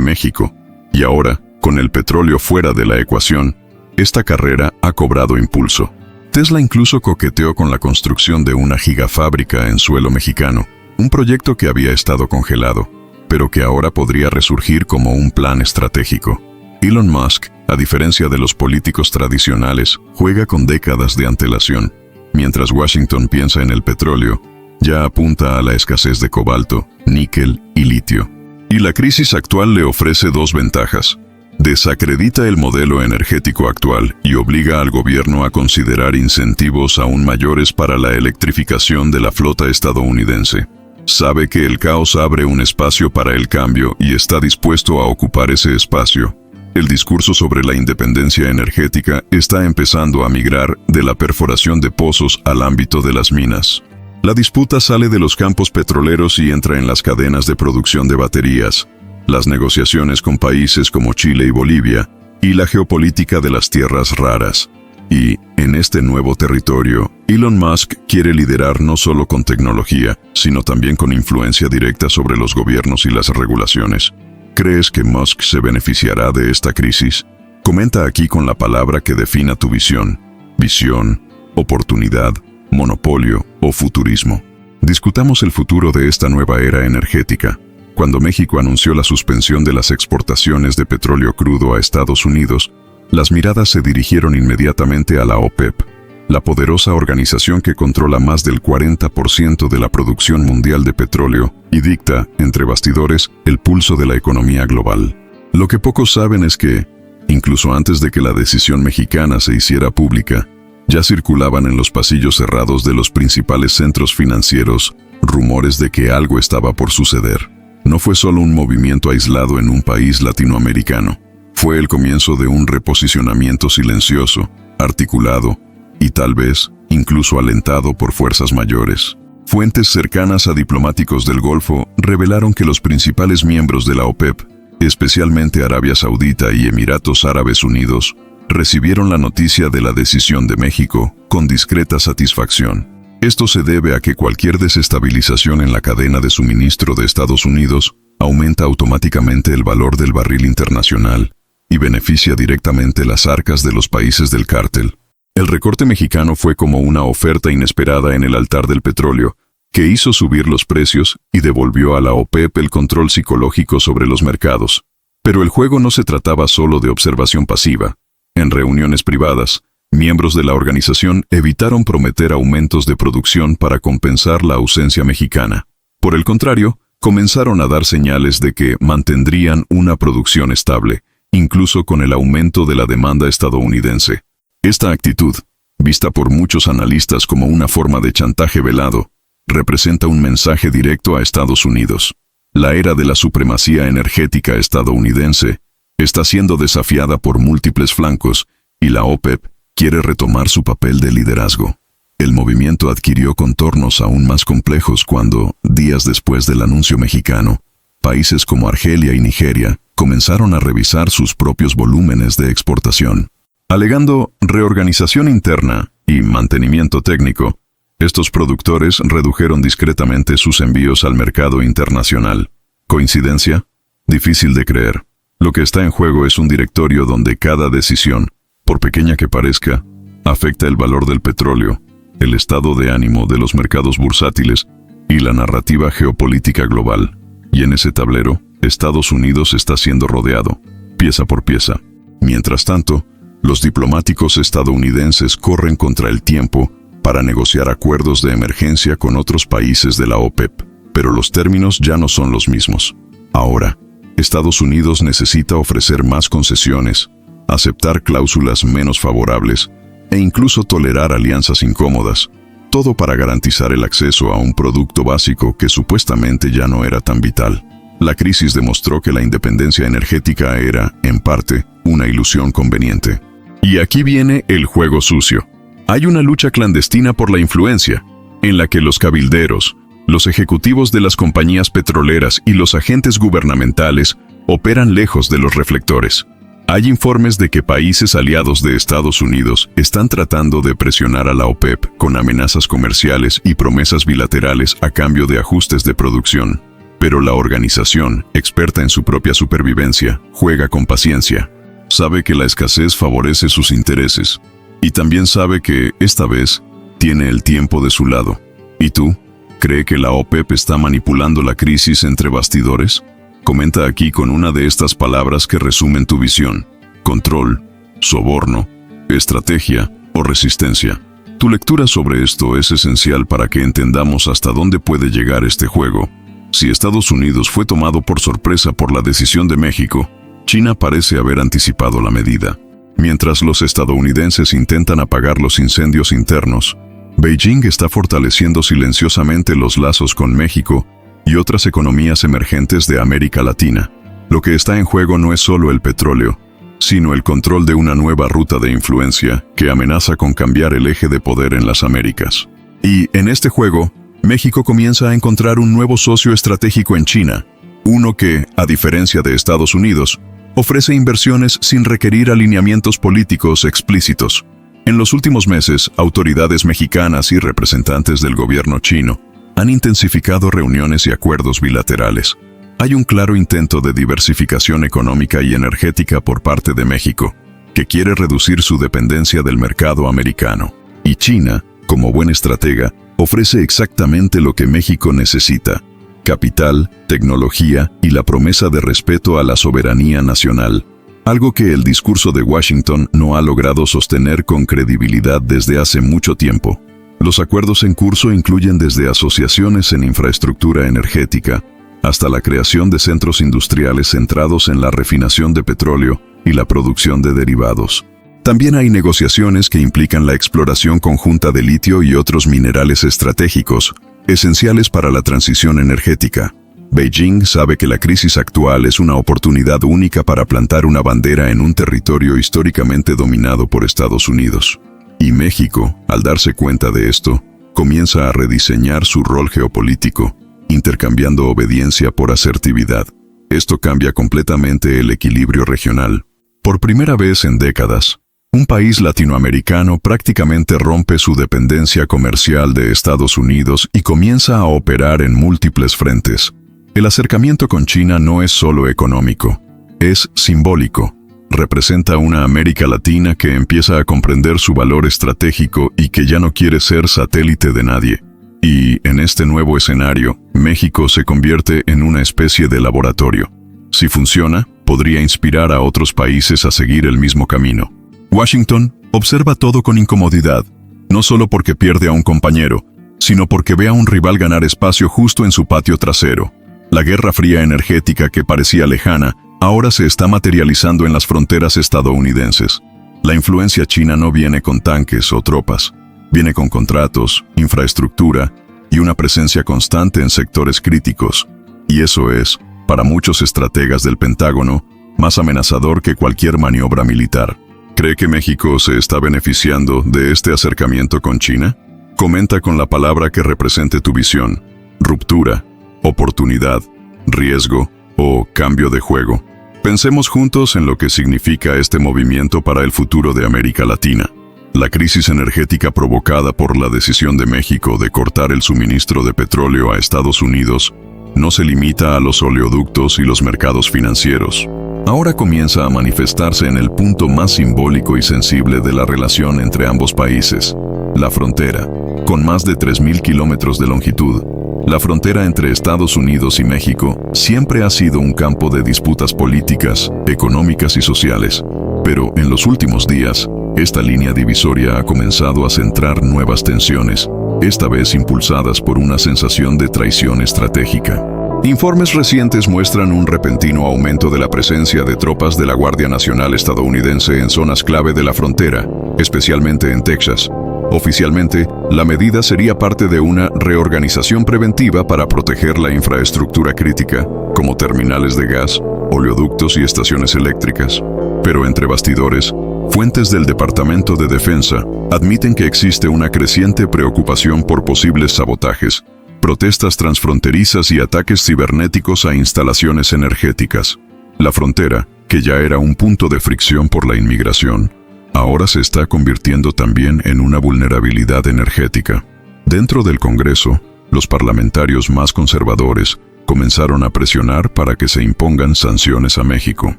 México. Y ahora, con el petróleo fuera de la ecuación, esta carrera ha cobrado impulso. Tesla incluso coqueteó con la construcción de una gigafábrica en suelo mexicano, un proyecto que había estado congelado, pero que ahora podría resurgir como un plan estratégico. Elon Musk, a diferencia de los políticos tradicionales, juega con décadas de antelación. Mientras Washington piensa en el petróleo, ya apunta a la escasez de cobalto, níquel y litio. Y la crisis actual le ofrece dos ventajas. Desacredita el modelo energético actual y obliga al gobierno a considerar incentivos aún mayores para la electrificación de la flota estadounidense. Sabe que el caos abre un espacio para el cambio y está dispuesto a ocupar ese espacio. El discurso sobre la independencia energética está empezando a migrar de la perforación de pozos al ámbito de las minas. La disputa sale de los campos petroleros y entra en las cadenas de producción de baterías, las negociaciones con países como Chile y Bolivia, y la geopolítica de las tierras raras. Y, en este nuevo territorio, Elon Musk quiere liderar no solo con tecnología, sino también con influencia directa sobre los gobiernos y las regulaciones. ¿Crees que Musk se beneficiará de esta crisis? Comenta aquí con la palabra que defina tu visión. Visión, oportunidad, monopolio o futurismo. Discutamos el futuro de esta nueva era energética. Cuando México anunció la suspensión de las exportaciones de petróleo crudo a Estados Unidos, las miradas se dirigieron inmediatamente a la OPEP, la poderosa organización que controla más del 40% de la producción mundial de petróleo y dicta, entre bastidores, el pulso de la economía global. Lo que pocos saben es que, incluso antes de que la decisión mexicana se hiciera pública, ya circulaban en los pasillos cerrados de los principales centros financieros rumores de que algo estaba por suceder. No fue solo un movimiento aislado en un país latinoamericano. Fue el comienzo de un reposicionamiento silencioso, articulado y tal vez incluso alentado por fuerzas mayores. Fuentes cercanas a diplomáticos del Golfo revelaron que los principales miembros de la OPEP, especialmente Arabia Saudita y Emiratos Árabes Unidos, recibieron la noticia de la decisión de México con discreta satisfacción. Esto se debe a que cualquier desestabilización en la cadena de suministro de Estados Unidos aumenta automáticamente el valor del barril internacional y beneficia directamente las arcas de los países del cártel. El recorte mexicano fue como una oferta inesperada en el altar del petróleo, que hizo subir los precios y devolvió a la OPEP el control psicológico sobre los mercados. Pero el juego no se trataba solo de observación pasiva. En reuniones privadas, miembros de la organización evitaron prometer aumentos de producción para compensar la ausencia mexicana. Por el contrario, comenzaron a dar señales de que mantendrían una producción estable, incluso con el aumento de la demanda estadounidense. Esta actitud, vista por muchos analistas como una forma de chantaje velado, representa un mensaje directo a Estados Unidos. La era de la supremacía energética estadounidense está siendo desafiada por múltiples flancos y la OPEP quiere retomar su papel de liderazgo. El movimiento adquirió contornos aún más complejos cuando, días después del anuncio mexicano, países como Argelia y Nigeria comenzaron a revisar sus propios volúmenes de exportación. Alegando reorganización interna y mantenimiento técnico, estos productores redujeron discretamente sus envíos al mercado internacional. ¿Coincidencia? Difícil de creer. Lo que está en juego es un directorio donde cada decisión, por pequeña que parezca, afecta el valor del petróleo, el estado de ánimo de los mercados bursátiles y la narrativa geopolítica global. Y en ese tablero, Estados Unidos está siendo rodeado, pieza por pieza. Mientras tanto, los diplomáticos estadounidenses corren contra el tiempo para negociar acuerdos de emergencia con otros países de la OPEP, pero los términos ya no son los mismos. Ahora, Estados Unidos necesita ofrecer más concesiones, aceptar cláusulas menos favorables e incluso tolerar alianzas incómodas, todo para garantizar el acceso a un producto básico que supuestamente ya no era tan vital. La crisis demostró que la independencia energética era, en parte, una ilusión conveniente. Y aquí viene el juego sucio. Hay una lucha clandestina por la influencia, en la que los cabilderos, los ejecutivos de las compañías petroleras y los agentes gubernamentales operan lejos de los reflectores. Hay informes de que países aliados de Estados Unidos están tratando de presionar a la OPEP con amenazas comerciales y promesas bilaterales a cambio de ajustes de producción. Pero la organización, experta en su propia supervivencia, juega con paciencia. Sabe que la escasez favorece sus intereses. Y también sabe que, esta vez, tiene el tiempo de su lado. ¿Y tú? ¿Cree que la OPEP está manipulando la crisis entre bastidores? Comenta aquí con una de estas palabras que resumen tu visión: control, soborno, estrategia o resistencia. Tu lectura sobre esto es esencial para que entendamos hasta dónde puede llegar este juego. Si Estados Unidos fue tomado por sorpresa por la decisión de México, China parece haber anticipado la medida. Mientras los estadounidenses intentan apagar los incendios internos, Beijing está fortaleciendo silenciosamente los lazos con México y otras economías emergentes de América Latina. Lo que está en juego no es solo el petróleo, sino el control de una nueva ruta de influencia que amenaza con cambiar el eje de poder en las Américas. Y, en este juego, México comienza a encontrar un nuevo socio estratégico en China, uno que, a diferencia de Estados Unidos, ofrece inversiones sin requerir alineamientos políticos explícitos. En los últimos meses, autoridades mexicanas y representantes del gobierno chino han intensificado reuniones y acuerdos bilaterales. Hay un claro intento de diversificación económica y energética por parte de México, que quiere reducir su dependencia del mercado americano. Y China, como buen estratega, ofrece exactamente lo que México necesita: capital, tecnología y la promesa de respeto a la soberanía nacional, algo que el discurso de Washington no ha logrado sostener con credibilidad desde hace mucho tiempo. Los acuerdos en curso incluyen desde asociaciones en infraestructura energética hasta la creación de centros industriales centrados en la refinación de petróleo y la producción de derivados. También hay negociaciones que implican la exploración conjunta de litio y otros minerales estratégicos, esenciales para la transición energética. Beijing sabe que la crisis actual es una oportunidad única para plantar una bandera en un territorio históricamente dominado por Estados Unidos. Y México, al darse cuenta de esto, comienza a rediseñar su rol geopolítico, intercambiando obediencia por asertividad. Esto cambia completamente el equilibrio regional. Por primera vez en décadas, un país latinoamericano prácticamente rompe su dependencia comercial de Estados Unidos y comienza a operar en múltiples frentes. El acercamiento con China no es solo económico, es simbólico. Representa una América Latina que empieza a comprender su valor estratégico y que ya no quiere ser satélite de nadie. Y, en este nuevo escenario, México se convierte en una especie de laboratorio. Si funciona, podría inspirar a otros países a seguir el mismo camino. Washington observa todo con incomodidad, no solo porque pierde a un compañero, sino porque ve a un rival ganar espacio justo en su patio trasero. La Guerra Fría energética que parecía lejana, ahora se está materializando en las fronteras estadounidenses. La influencia china no viene con tanques o tropas, viene con contratos, infraestructura y una presencia constante en sectores críticos. Y eso es, para muchos estrategas del Pentágono, más amenazador que cualquier maniobra militar. ¿Cree que México se está beneficiando de este acercamiento con China? Comenta con la palabra que represente tu visión: ruptura, oportunidad, riesgo o cambio de juego. Pensemos juntos en lo que significa este movimiento para el futuro de América Latina. La crisis energética provocada por la decisión de México de cortar el suministro de petróleo a Estados Unidos no se limita a los oleoductos y los mercados financieros. Ahora comienza a manifestarse en el punto más simbólico y sensible de la relación entre ambos países: la frontera. Con más de 3.000 kilómetros de longitud, la frontera entre Estados Unidos y México siempre ha sido un campo de disputas políticas, económicas y sociales. Pero en los últimos días, esta línea divisoria ha comenzado a centrar nuevas tensiones, esta vez impulsadas por una sensación de traición estratégica. Informes recientes muestran un repentino aumento de la presencia de tropas de la Guardia Nacional estadounidense en zonas clave de la frontera, especialmente en Texas. Oficialmente, la medida sería parte de una reorganización preventiva para proteger la infraestructura crítica, como terminales de gas, oleoductos y estaciones eléctricas. Pero entre bastidores, fuentes del Departamento de Defensa admiten que existe una creciente preocupación por posibles sabotajes, protestas transfronterizas y ataques cibernéticos a instalaciones energéticas. La frontera, que ya era un punto de fricción por la inmigración, ahora se está convirtiendo también en una vulnerabilidad energética. Dentro del Congreso, los parlamentarios más conservadores comenzaron a presionar para que se impongan sanciones a México.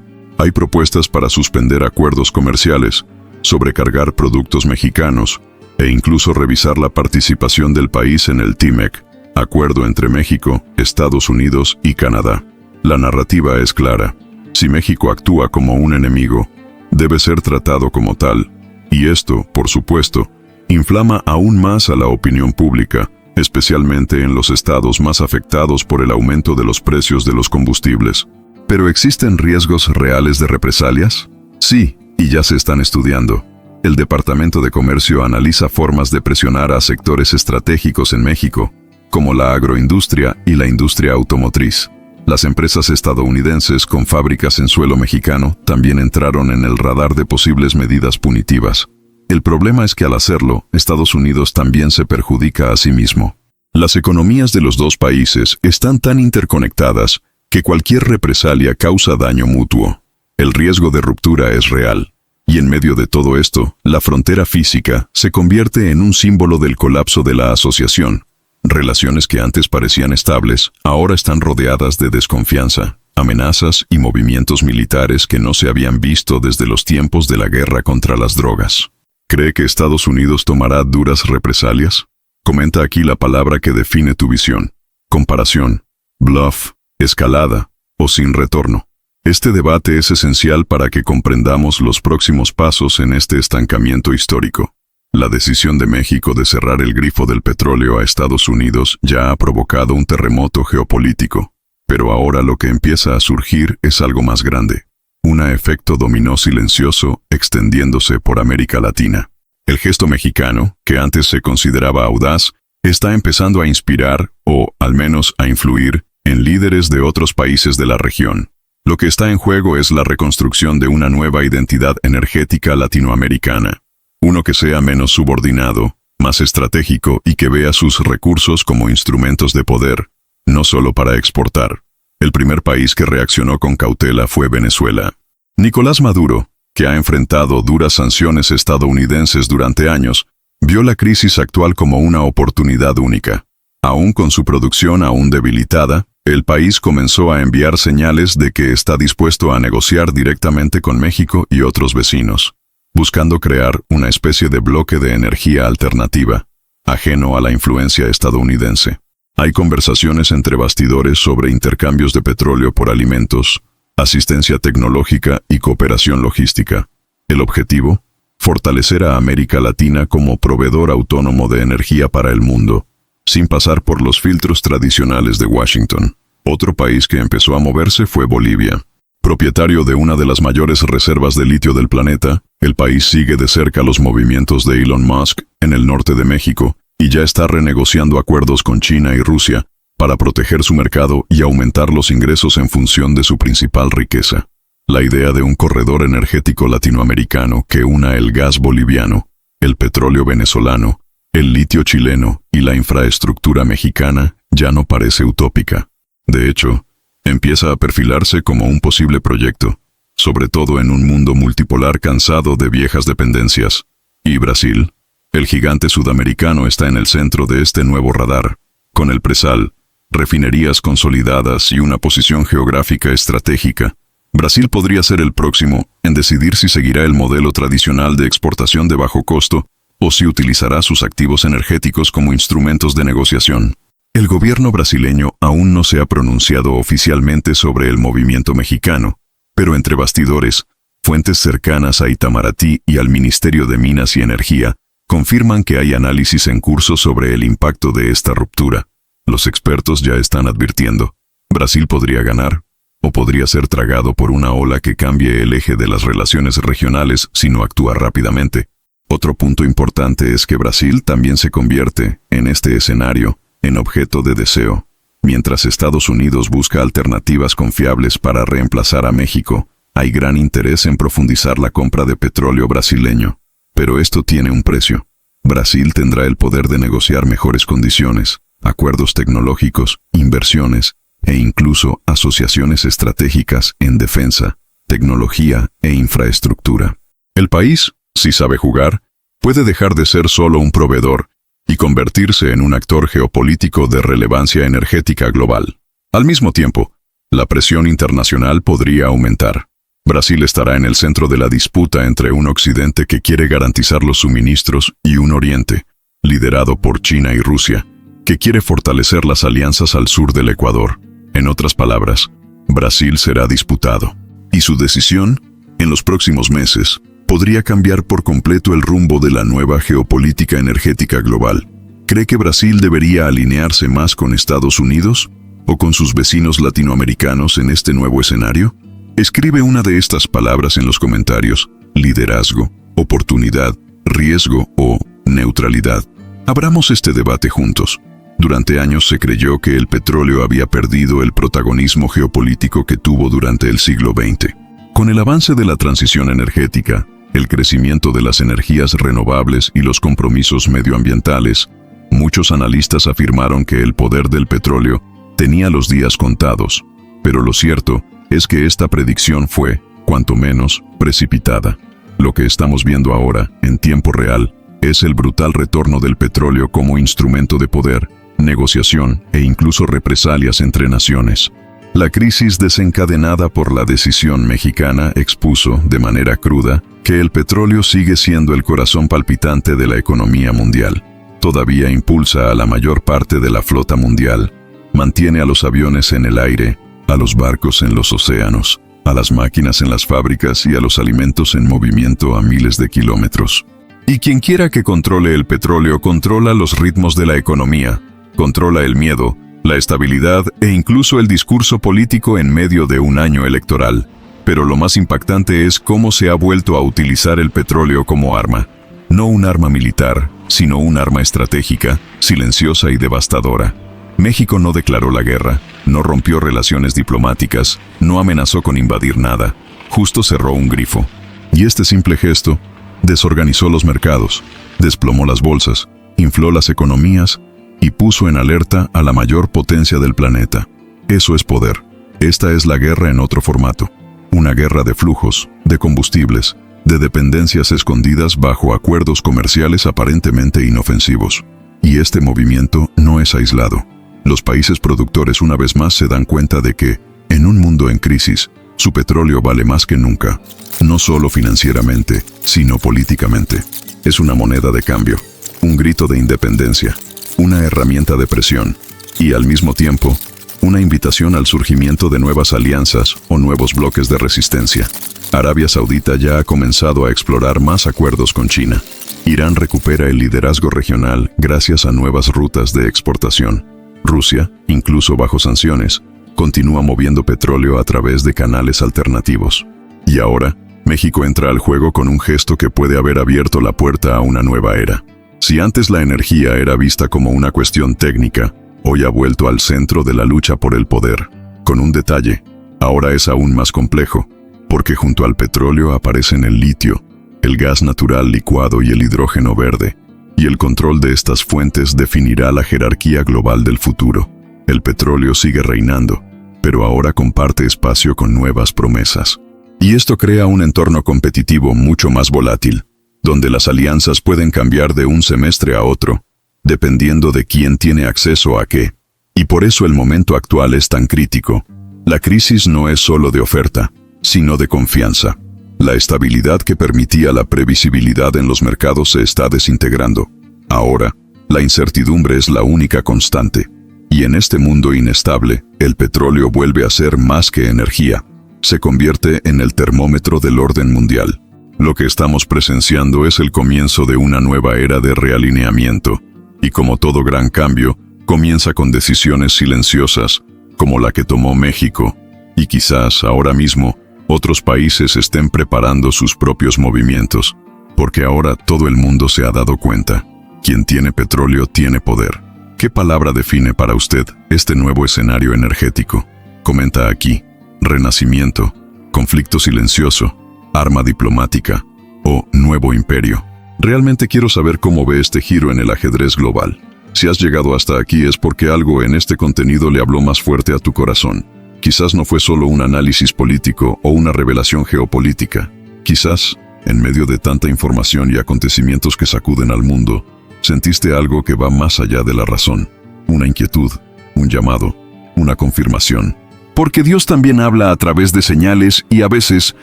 Hay propuestas para suspender acuerdos comerciales, sobrecargar productos mexicanos e incluso revisar la participación del país en el TMEC, acuerdo entre México, Estados Unidos y Canadá. La narrativa es clara. Si México actúa como un enemigo, debe ser tratado como tal, y esto, por supuesto, inflama aún más a la opinión pública, especialmente en los estados más afectados por el aumento de los precios de los combustibles. ¿Pero existen riesgos reales de represalias? Sí, y ya se están estudiando. El Departamento de Comercio analiza formas de presionar a sectores estratégicos en México, como la agroindustria y la industria automotriz. Las empresas estadounidenses con fábricas en suelo mexicano también entraron en el radar de posibles medidas punitivas. El problema es que al hacerlo, Estados Unidos también se perjudica a sí mismo. Las economías de los dos países están tan interconectadas que cualquier represalia causa daño mutuo. El riesgo de ruptura es real. Y en medio de todo esto, la frontera física se convierte en un símbolo del colapso de la asociación. Relaciones que antes parecían estables, ahora están rodeadas de desconfianza, amenazas y movimientos militares que no se habían visto desde los tiempos de la guerra contra las drogas. ¿Cree que Estados Unidos tomará duras represalias? Comenta aquí la palabra que define tu visión: comparación, bluff, escalada o sin retorno. Este debate es esencial para que comprendamos los próximos pasos en este estancamiento histórico. La decisión de México de cerrar el grifo del petróleo a Estados Unidos ya ha provocado un terremoto geopolítico, pero ahora lo que empieza a surgir es algo más grande. Un efecto dominó silencioso extendiéndose por América Latina. El gesto mexicano, que antes se consideraba audaz, está empezando a inspirar, o al menos a influir, en líderes de otros países de la región. Lo que está en juego es la reconstrucción de una nueva identidad energética latinoamericana. Uno que sea menos subordinado, más estratégico y que vea sus recursos como instrumentos de poder, no solo para exportar. El primer país que reaccionó con cautela fue Venezuela. Nicolás Maduro, que ha enfrentado duras sanciones estadounidenses durante años, vio la crisis actual como una oportunidad única. Aún con su producción aún debilitada, el país comenzó a enviar señales de que está dispuesto a negociar directamente con México y otros vecinos, buscando crear una especie de bloque de energía alternativa, ajeno a la influencia estadounidense. Hay conversaciones entre bastidores sobre intercambios de petróleo por alimentos, asistencia tecnológica y cooperación logística. El objetivo: fortalecer a América Latina como proveedor autónomo de energía para el mundo, sin pasar por los filtros tradicionales de Washington. Otro país que empezó a moverse fue Bolivia. Propietario de una de las mayores reservas de litio del planeta, el país sigue de cerca los movimientos de Elon Musk en el norte de México y ya está renegociando acuerdos con China y Rusia para proteger su mercado y aumentar los ingresos en función de su principal riqueza. La idea de un corredor energético latinoamericano que una el gas boliviano, el petróleo venezolano, el litio chileno y la infraestructura mexicana ya no parece utópica. De hecho, empieza a perfilarse como un posible proyecto, sobre todo en un mundo multipolar cansado de viejas dependencias. Y Brasil, el gigante sudamericano, está en el centro de este nuevo radar, con el presal, refinerías consolidadas y una posición geográfica estratégica. Brasil podría ser el próximo en decidir si seguirá el modelo tradicional de exportación de bajo costo o si utilizará sus activos energéticos como instrumentos de negociación. El gobierno brasileño aún no se ha pronunciado oficialmente sobre el movimiento mexicano, pero entre bastidores, fuentes cercanas a Itamaraty y al Ministerio de Minas y Energía confirman que hay análisis en curso sobre el impacto de esta ruptura. Los expertos ya están advirtiendo: Brasil podría ganar, o podría ser tragado por una ola que cambie el eje de las relaciones regionales si no actúa rápidamente. Otro punto importante es que Brasil también se convierte, en este escenario, en objeto de deseo. Mientras Estados Unidos busca alternativas confiables para reemplazar a México, hay gran interés en profundizar la compra de petróleo brasileño. Pero esto tiene un precio. Brasil tendrá el poder de negociar mejores condiciones, acuerdos tecnológicos, inversiones e incluso asociaciones estratégicas en defensa, tecnología e infraestructura. El país, si sabe jugar, puede dejar de ser solo un proveedor y convertirse en un actor geopolítico de relevancia energética global. Al mismo tiempo, la presión internacional podría aumentar. Brasil estará en el centro de la disputa entre un Occidente que quiere garantizar los suministros y un Oriente, liderado por China y Rusia, que quiere fortalecer las alianzas al sur del Ecuador. En otras palabras, Brasil será disputado. Y su decisión, en los próximos meses, podría cambiar por completo el rumbo de la nueva geopolítica energética global. ¿Cree que Brasil debería alinearse más con Estados Unidos o con sus vecinos latinoamericanos en este nuevo escenario? Escribe una de estas palabras en los comentarios: liderazgo, oportunidad, riesgo o neutralidad. Abramos este debate juntos. Durante años se creyó que el petróleo había perdido el protagonismo geopolítico que tuvo durante el siglo XX. Con el avance de la transición energética, el crecimiento de las energías renovables y los compromisos medioambientales, muchos analistas afirmaron que el poder del petróleo tenía los días contados, pero lo cierto es que esta predicción fue, cuanto menos, precipitada. Lo que estamos viendo ahora, en tiempo real, es el brutal retorno del petróleo como instrumento de poder, negociación e incluso represalias entre naciones. La crisis desencadenada por la decisión mexicana expuso, de manera cruda, que el petróleo sigue siendo el corazón palpitante de la economía mundial. Todavía impulsa a la mayor parte de la flota mundial, mantiene a los aviones en el aire, a los barcos en los océanos, a las máquinas en las fábricas y a los alimentos en movimiento a miles de kilómetros. Y quien quiera que controle el petróleo controla los ritmos de la economía, controla el miedo, la estabilidad e incluso el discurso político en medio de un año electoral. Pero lo más impactante es cómo se ha vuelto a utilizar el petróleo como arma. No un arma militar, sino un arma estratégica, silenciosa y devastadora. México no declaró la guerra, no rompió relaciones diplomáticas, no amenazó con invadir nada, justo cerró un grifo. Y este simple gesto desorganizó los mercados, desplomó las bolsas, infló las economías y puso en alerta a la mayor potencia del planeta. Eso es poder. Esta es la guerra en otro formato. Una guerra de flujos, de combustibles, de dependencias escondidas bajo acuerdos comerciales aparentemente inofensivos. Y este movimiento no es aislado. Los países productores una vez más se dan cuenta de que, en un mundo en crisis, su petróleo vale más que nunca. No solo financieramente, sino políticamente. Es una moneda de cambio, un grito de independencia, una herramienta de presión y, al mismo tiempo, una invitación al surgimiento de nuevas alianzas o nuevos bloques de resistencia. Arabia Saudita ya ha comenzado a explorar más acuerdos con China. Irán recupera el liderazgo regional gracias a nuevas rutas de exportación. Rusia, incluso bajo sanciones, continúa moviendo petróleo a través de canales alternativos. Y ahora, México entra al juego con un gesto que puede haber abierto la puerta a una nueva era. Si antes la energía era vista como una cuestión técnica, hoy ha vuelto al centro de la lucha por el poder. Con un detalle, ahora es aún más complejo, porque junto al petróleo aparecen el litio, el gas natural licuado y el hidrógeno verde, y el control de estas fuentes definirá la jerarquía global del futuro. El petróleo sigue reinando, pero ahora comparte espacio con nuevas promesas. Y esto crea un entorno competitivo mucho más volátil, donde las alianzas pueden cambiar de un semestre a otro, dependiendo de quién tiene acceso a qué. Y por eso el momento actual es tan crítico. La crisis no es solo de oferta, sino de confianza. La estabilidad que permitía la previsibilidad en los mercados se está desintegrando. Ahora, la incertidumbre es la única constante. Y en este mundo inestable, el petróleo vuelve a ser más que energía. Se convierte en el termómetro del orden mundial. Lo que estamos presenciando es el comienzo de una nueva era de realineamiento. Y como todo gran cambio, comienza con decisiones silenciosas, como la que tomó México. Y quizás, ahora mismo, otros países estén preparando sus propios movimientos. Porque ahora todo el mundo se ha dado cuenta. Quien tiene petróleo tiene poder. ¿Qué palabra define para usted este nuevo escenario energético? Comenta aquí. Renacimiento, conflicto silencioso, arma diplomática o nuevo imperio. Realmente quiero saber cómo ve este giro en el ajedrez global. Si has llegado hasta aquí es porque algo en este contenido le habló más fuerte a tu corazón. Quizás no fue solo un análisis político o una revelación geopolítica. Quizás, en medio de tanta información y acontecimientos que sacuden al mundo, sentiste algo que va más allá de la razón. Una inquietud, un llamado, una confirmación. Porque Dios también habla a través de señales y a veces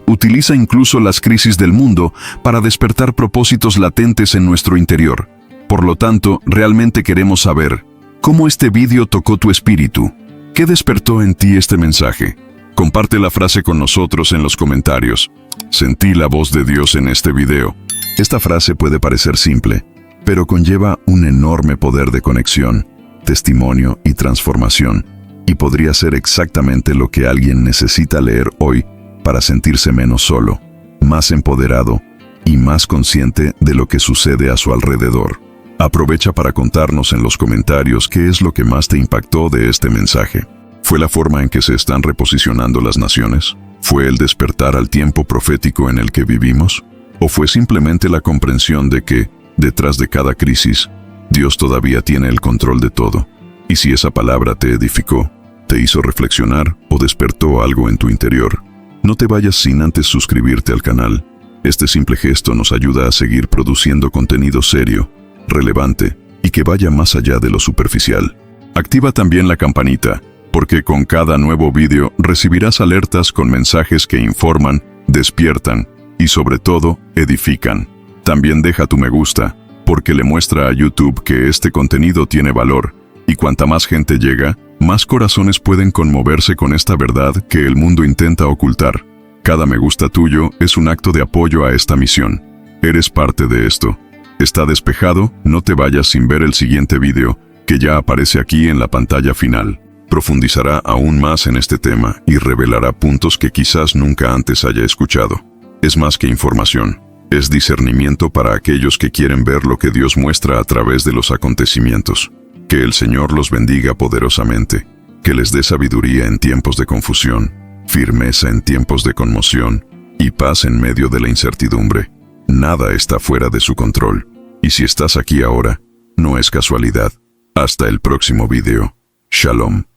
utiliza incluso las crisis del mundo para despertar propósitos latentes en nuestro interior. Por lo tanto, realmente queremos saber cómo este vídeo tocó tu espíritu. ¿Qué despertó en ti este mensaje? Comparte la frase con nosotros en los comentarios. Sentí la voz de Dios en este video. Esta frase puede parecer simple, pero conlleva un enorme poder de conexión, testimonio y transformación, y podría ser exactamente lo que alguien necesita leer hoy para sentirse menos solo, más empoderado y más consciente de lo que sucede a su alrededor. Aprovecha para contarnos en los comentarios qué es lo que más te impactó de este mensaje. ¿Fue la forma en que se están reposicionando las naciones? ¿Fue el despertar al tiempo profético en el que vivimos? ¿O fue simplemente la comprensión de que, detrás de cada crisis, Dios todavía tiene el control de todo? Y si esa palabra te edificó, te hizo reflexionar o despertó algo en tu interior, no te vayas sin antes suscribirte al canal. Este simple gesto nos ayuda a seguir produciendo contenido serio, relevante y que vaya más allá de lo superficial. Activa también la campanita, porque con cada nuevo vídeo recibirás alertas con mensajes que informan, despiertan y sobre todo edifican. También deja tu me gusta, porque le muestra a YouTube que este contenido tiene valor, y cuanta más gente llega, más corazones pueden conmoverse con esta verdad que el mundo intenta ocultar. Cada me gusta tuyo es un acto de apoyo a esta misión. Eres parte de esto. ¿Está despejado? No te vayas sin ver el siguiente vídeo, que ya aparece aquí en la pantalla final. Profundizará aún más en este tema y revelará puntos que quizás nunca antes haya escuchado. Es más que información, es discernimiento para aquellos que quieren ver lo que Dios muestra a través de los acontecimientos. Que el Señor los bendiga poderosamente, que les dé sabiduría en tiempos de confusión, firmeza en tiempos de conmoción y paz en medio de la incertidumbre. Nada está fuera de su control. Y si estás aquí ahora, no es casualidad. Hasta el próximo video. Shalom.